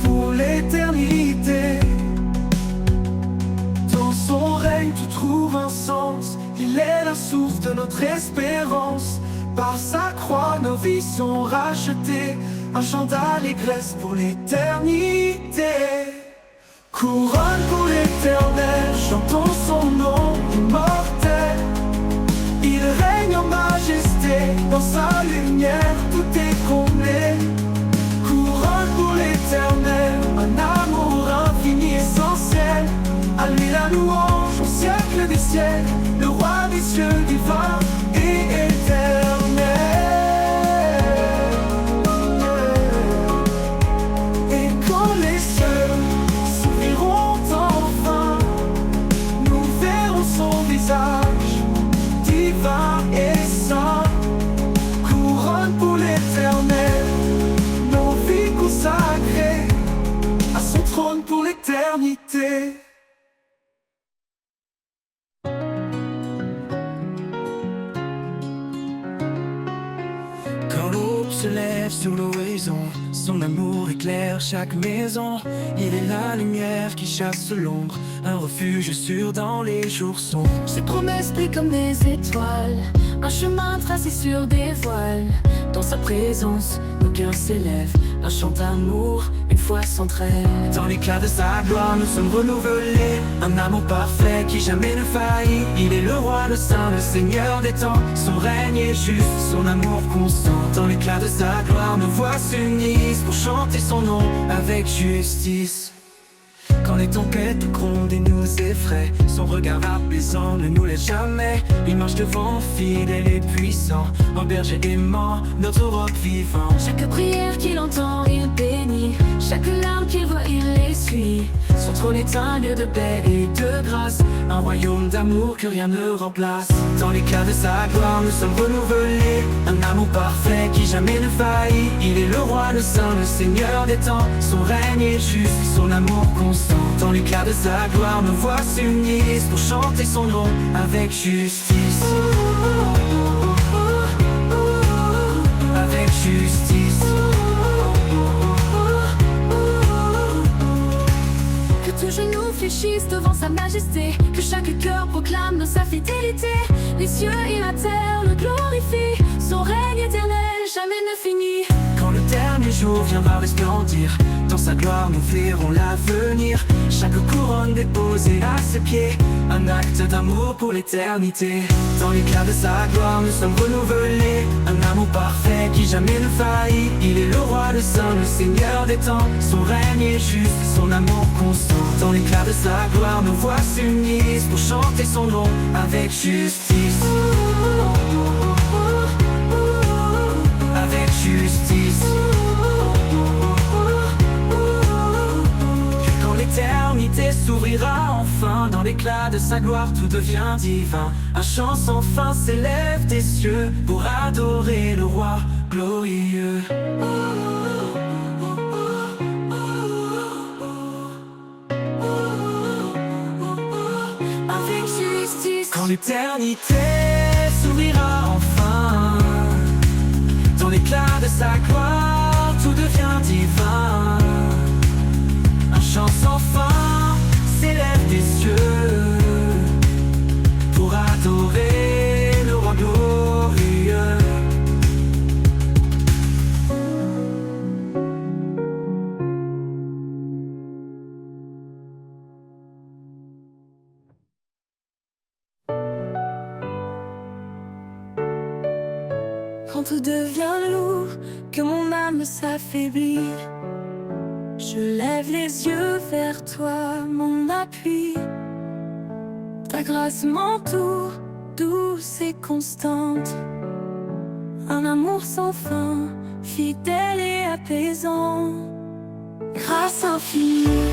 pour l'éternité. Dans son règne tout trouve un sens, il est la source de notre espérance. Par sa croix nos vies sont rachetées, un chant d'allégresse pour l'éternité. Couronne pour l'éternel, chantons son nom immortel. Il règne en majesté, dans sa lumière tout est comblé. Couronne pour l'éternel, un amour infini essentiel. À lui la louange au siècle des siècles, le roi des cieux divin et éternel. Et quand les cieux s'ouvriront enfin, nous verrons son visage divin et saint. Couronne pour l'éternel, nos vies consacrées à son trône pour l'éternité. Quand l'aube se lève sur l'horizon, son amour éclaire chaque maison. Il est la lumière qui chasse l'ombre, un refuge sûr dans les jours sombres. Ses promesses brillent comme des étoiles, un chemin tracé sur des voiles. Dans sa présence, nos cœurs s'élèvent, un chant d'amour, une foi sans trêve. Dans l'éclat de sa gloire, nous sommes renouvelés, un amour parfait qui jamais ne faillit. Il est le roi, le saint, le seigneur des temps. Son règne est juste, son amour constant. Dans l'éclat de sa gloire, nos voix s'unissent pour chanter son nom avec justice. Quand les tempêtes grondent et nous effraient, son regard apaisant ne nous laisse jamais. Il marche devant, fidèle et puissant, un berger aimant, notre roc vivant. Chaque prière qu'il entend, il bénit, chaque larme qu'il voit, il essuie. Son trône est un lieu de paix et de grâce, un royaume d'amour que rien ne remplace. Dans l'éclat de sa gloire, nous sommes renouvelés, un amour parfait qui jamais ne faillit. Il est le roi, le saint, le seigneur des temps. Son règne est juste, son amour constant. Dans l'éclat de sa gloire, nos voix s'unissent pour chanter son nom avec justice. Avec justice. Que tout genou fléchisse devant sa majesté, que chaque cœur proclame sa fidélité. Les cieux et la terre le glorifient, son règne éternel jamais ne finit. Quand le dernier jour viendra resplendir, dans sa gloire nous verrons l'avenir. Chaque couronne déposée à ses pieds, un acte d'amour pour l'éternité. Dans l'éclat de sa gloire nous sommes renouvelés, un amour parfait qui jamais ne faillit. Il est le roi, le saint, le seigneur des temps. Son règne est juste, son amour constant. Dans l'éclat de sa gloire nos voix s'unissent pour chanter son nom avec justice. Avec justice. L'éternité s'ouvrira enfin, dans l'éclat de sa gloire tout devient divin. Un chant sans fin s'élève des cieux pour adorer le roi glorieux. Avec justice. Quand l'éternité s'ouvrira enfin, dans l'éclat de sa gloire tout devient divin. Un chant sans fin s'élève des cieux pour adorer le roi glorieux. Quand tout devient lourd, que mon âme s'affaiblit, je lève les yeux vers toi, mon appui. Ta grâce m'entoure, douce et constante. Un amour sans fin, fidèle et apaisant. Grâce infinie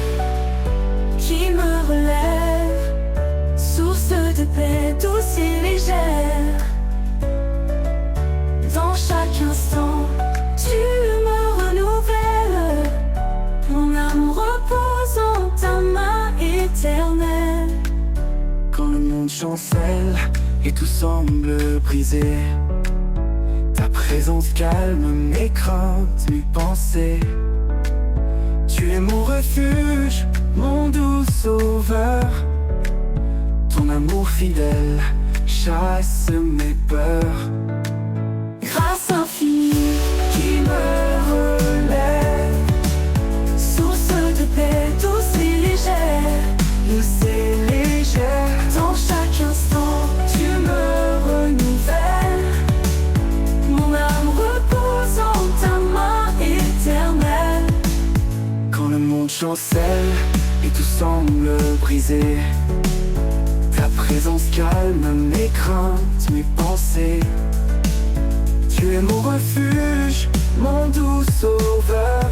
qui me relève, source de paix douce et légère. Dans chaque instant, tu me renouvelles. Mon âme repose en ta main éternelle. Quand le monde chancelle et tout semble brisé, ta présence calme mes craintes, mes pensées. Tu es mon refuge, mon doux sauveur. Ton amour fidèle chasse mes peurs. Grâce infinie qui me relève, source de paix douce et légère. Douce et légère. Dans chaque instant, tu me renouvelles. Mon âme repose en ta main éternelle. Quand le monde chancelle et tout semble brisé, ta présence calme mes craintes, mes pensées. Tu es mon refuge, mon doux sauveur.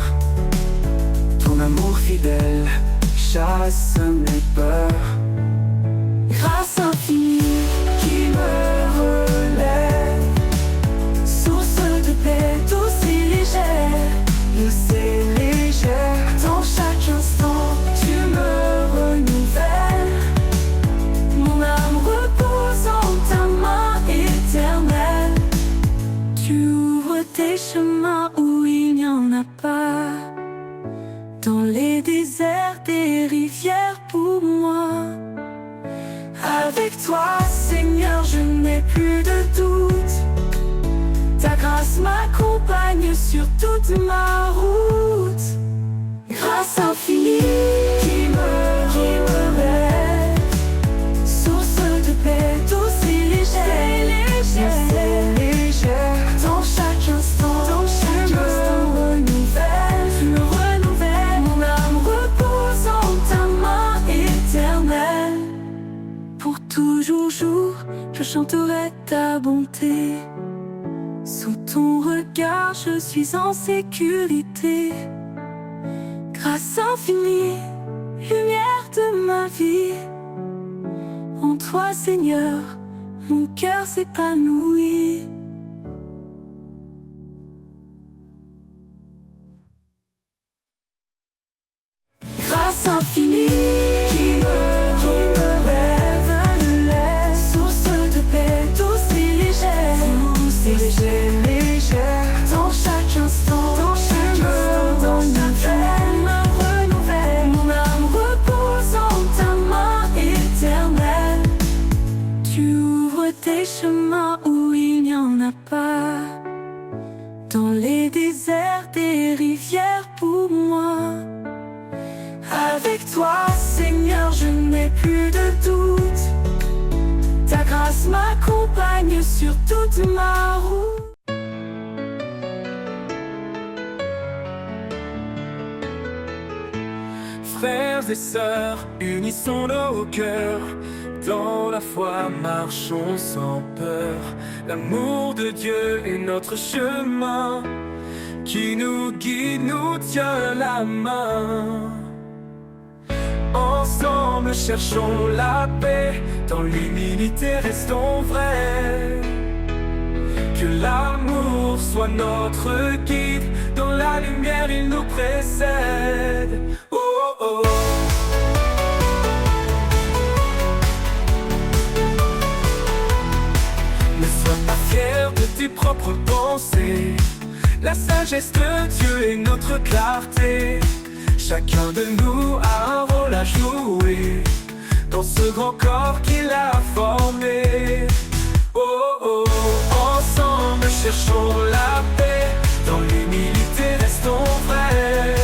Ton amour fidèle chasse mes peurs. Grâce infinie Qui me relève, source de paix douce et légère. douce et légère. Dans chaque instant, tu me renouvelles. Mon âme repose en ta main éternelle. Tu ouvres tes chemins où il n'y en a pas. Dans les déserts, des rivières pour moi. Avec toi, Seigneur, je n'ai plus de doute. Ta grâce m'accompagne sur toute ma route. Grâce infinie qui me relève, source de paix douce et légère. Douce et légère. Dans chaque instant, tu me renouvelles. Mon âme repose en ta main éternelle. Pour toujours jour, je chanterai ta bonté. Sous ton regard, je suis en sécurité. Grâce infinie, lumière de ma vie. En toi, Seigneur, mon cœur s'épanouit. Grâce infinie qui me lève, source de paix douce et légère. Douce et légère. Dans chaque instant, tu me renouvelles. Mon âme repose en ta main éternelle. Tu ouvres tes chemins où il n'y en a pas. Dans les déserts, des rivières pour moi. Avec toi, Seigneur, je n'ai plus de doute. Ta grâce m'accompagne sur toute ma route. Frères et sœurs, unissons nos cœurs. Dans la foi, marchons sans peur. L'amour de Dieu est notre chemin. Qui nous guide, nous tient la main. Ensemble cherchons la paix, dans l'humilité restons vrais. Que l'amour soit notre guide, dans la lumière il nous précède. Oh, oh, oh. Ne sois pas fier de tes propres pensées. La sagesse de Dieu est notre clarté. Chacun de nous a un rôle à jouer dans ce grand corps qu'il a formé. Oh, oh, ensemble cherchons la paix, dans l'humilité restons vrais.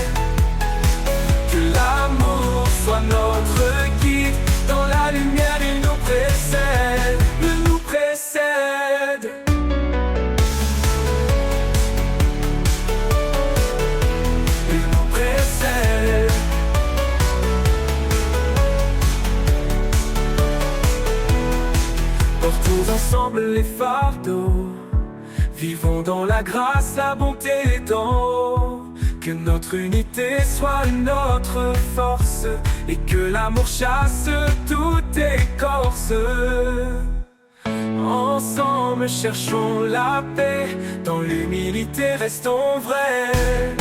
Que l'amour soit notre guide, dans la lumière il nous précède, nous précède. ensemble les fardeaux. Vivons dans la grâce, la bonté d'en haut. Que notre unité soit notre force, et que l'amour chasse toute écorce. Ensemble cherchons la paix, dans l'humilité restons vrais.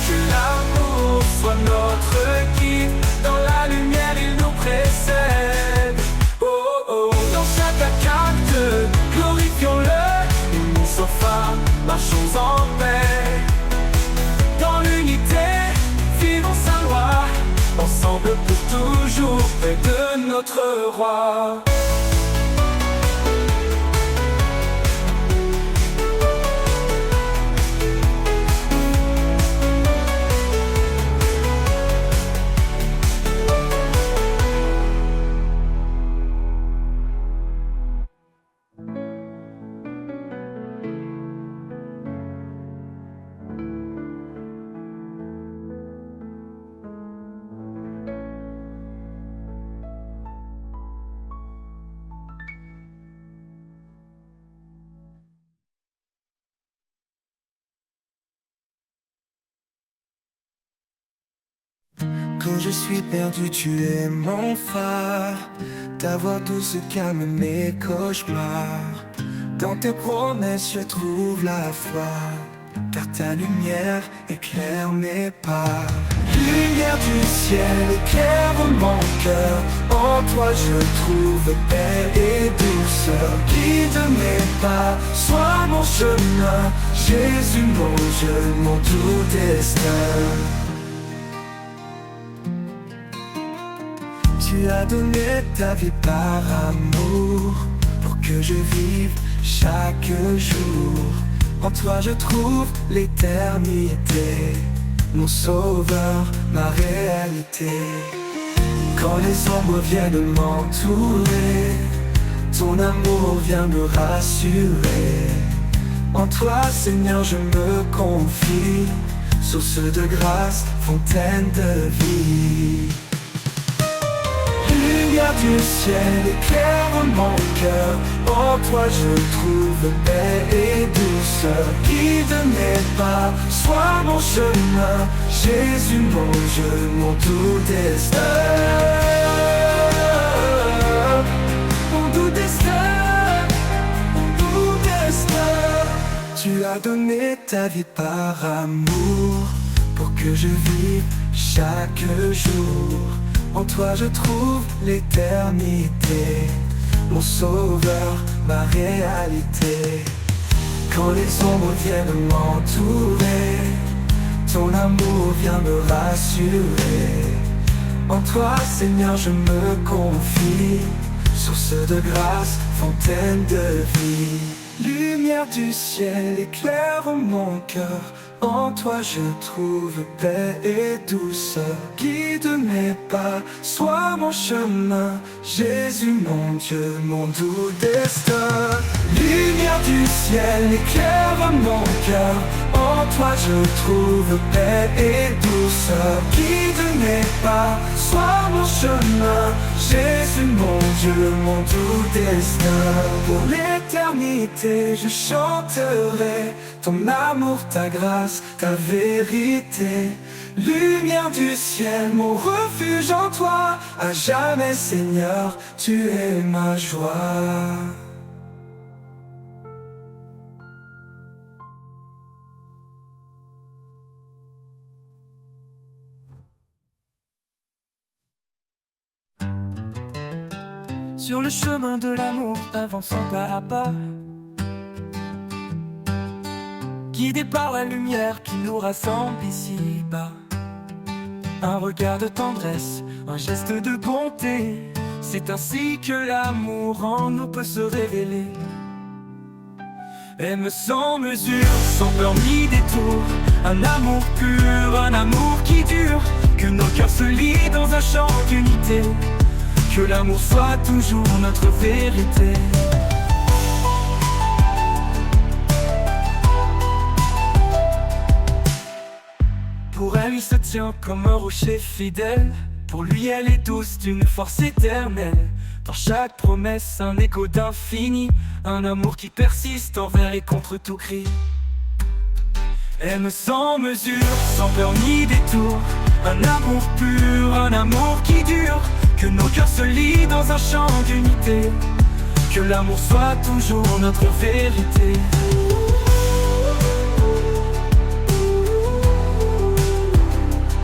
Que l'amour soit notre guide, dans la lumière il nous précède. Oh oh, dans chaque acte, glorifions-le, unis sans fin, marchons en paix. Dans l'unité, vivons sa loi, ensemble pour toujours, près de notre roi. Quand je suis perdu, tu es mon phare. Ta voix douce calme mes cauchemars. Dans tes promesses, je trouve la foi, car ta lumière éclaire mes pas. Lumière du ciel, éclaire mon cœur. En toi je trouve paix et douceur. Guide mes pas, sois mon chemin. Jésus mon Dieu, mon tout destin. Tu as donné ta vie par amour, pour que je vive chaque jour. En toi je trouve l'éternité, mon sauveur, ma réalité. Quand les ombres viennent m'entourer, ton amour vient me rassurer. En toi Seigneur je me confie, source de grâce, fontaine de vie. Lumière du ciel, éclaire mon cœur. En toi je trouve paix et douceur. Guide mes pas, sois mon chemin. Jésus mon Dieu, mon tout destin. Mon tout destin, mon tout destin. Tu as donné ta vie par amour, pour que je vive chaque jour. En toi je trouve l'éternité, mon sauveur, ma réalité. Quand les ombres viennent m'entourer, ton amour vient me rassurer. En toi Seigneur je me confie, source de grâce, fontaine de vie. Lumière du ciel, éclaire mon cœur. En toi je trouve paix et douceur. Guide mes pas, sois mon chemin. Jésus mon Dieu, mon doux destin. Lumière du ciel, éclaire mon cœur. En toi je trouve paix et douceur. Guide mes pas, sois mon chemin. Jésus mon Dieu, mon doux destin. Pour l'éternité je chanterai ton amour, ta grâce, ta vérité. Lumière du ciel, mon refuge en toi. À jamais Seigneur, tu es ma joie. Sur le chemin de l'amour, avançons pas à pas, guidés par la lumière qui nous rassemble ici-bas. Un regard de tendresse, un geste de bonté, c'est ainsi que l'amour en nous peut se révéler. Aime sans mesure, sans peur ni détour, un amour pur, un amour qui dure. Que nos cœurs se lient dans un chant d'unité, que l'amour soit toujours notre vérité. Pour elle, il se tient comme un rocher fidèle. Pour lui, elle est douce d'une force éternelle. Dans chaque promesse, un écho d'infini, un amour qui persiste envers et contre tout cri. Aime sans mesure, sans peur ni détour, un amour pur, un amour qui dure. Que nos cœurs se lient dans un chant d'unité, que l'amour soit toujours notre vérité.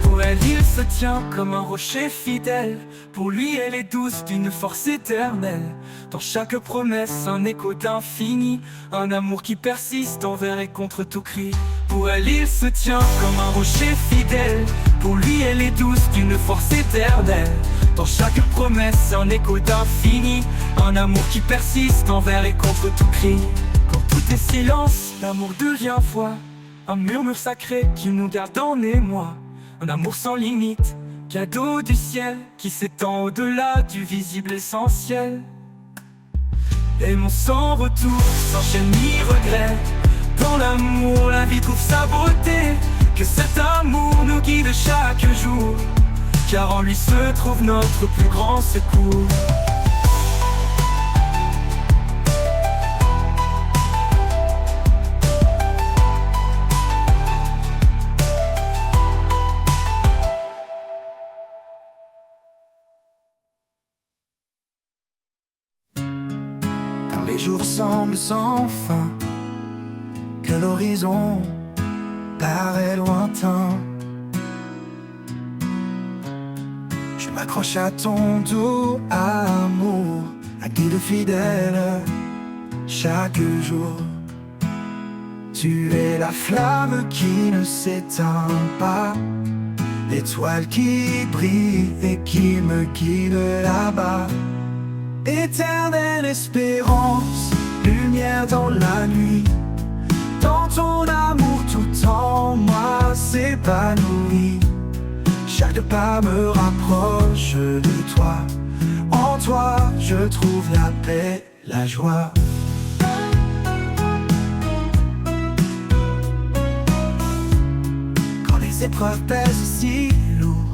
Pour elle, il se tient comme un rocher fidèle. Pour lui, elle est douce d'une force éternelle. Dans chaque promesse, un écho d'infini, un amour qui persiste envers et contre tout cri. Pour elle, il se tient comme un rocher fidèle. Pour lui, elle est douce d'une force éternelle. Dans chaque promesse, un écho d'infini, un amour qui persiste envers et contre tout cri. Quand tout est silence, l'amour devient voix, un murmure sacré qui nous garde en émoi. Un amour sans limite, cadeau du ciel, qui s'étend au-delà du visible essentiel. Aimons sans retour, sans chaîne ni regret. Dans l'amour, la vie trouve sa beauté. Que cet amour nous guide chaque jour, car en lui se trouve notre plus grand secours. Quand les jours semblent sans fin, que l'horizon paraît lointain, je m'accroche à ton doux amour, un guide fidèle chaque jour. Tu es la flamme qui ne s'éteint pas, l'étoile qui brille et qui me guide là-bas. Éternelle espérance, lumière dans la nuit, dans ton amour tout en moi s'épanouit. Chaque pas me rapproche de toi, en toi je trouve la paix, la joie. Quand les épreuves pèsent si lourd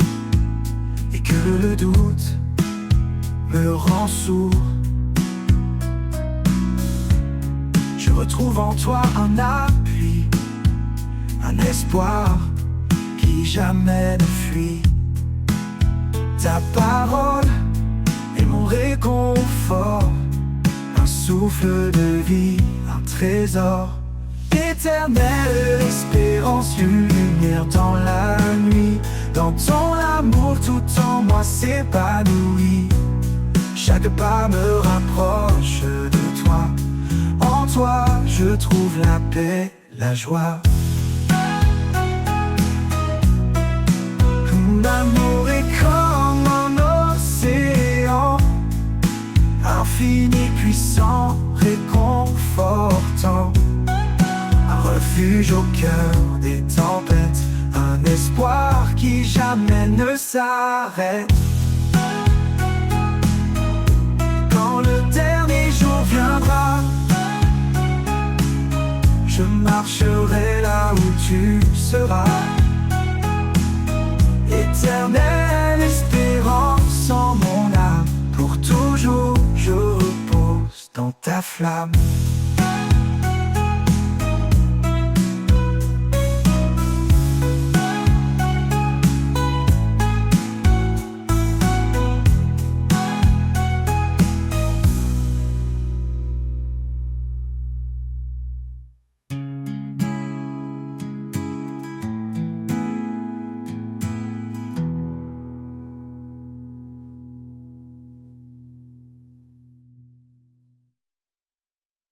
et que le doute me rend sourd, je retrouve en toi un appui, un espoir qui jamais ne fuit. Ta parole est mon réconfort, un souffle de vie, un trésor. Éternelle espérance, une lumière dans la nuit, dans ton amour tout en moi s'épanouit. Chaque pas me rapproche de toi, en toi je trouve la paix, la joie. Mon amour est comme un océan, infini, puissant, réconfortant. Un refuge au cœur des tempêtes, un espoir qui jamais ne s'arrête. Quand le dernier jour viendra, je marcherai là où tu seras. Éternelle espérance en mon âme, pour toujours je repose dans ta flamme.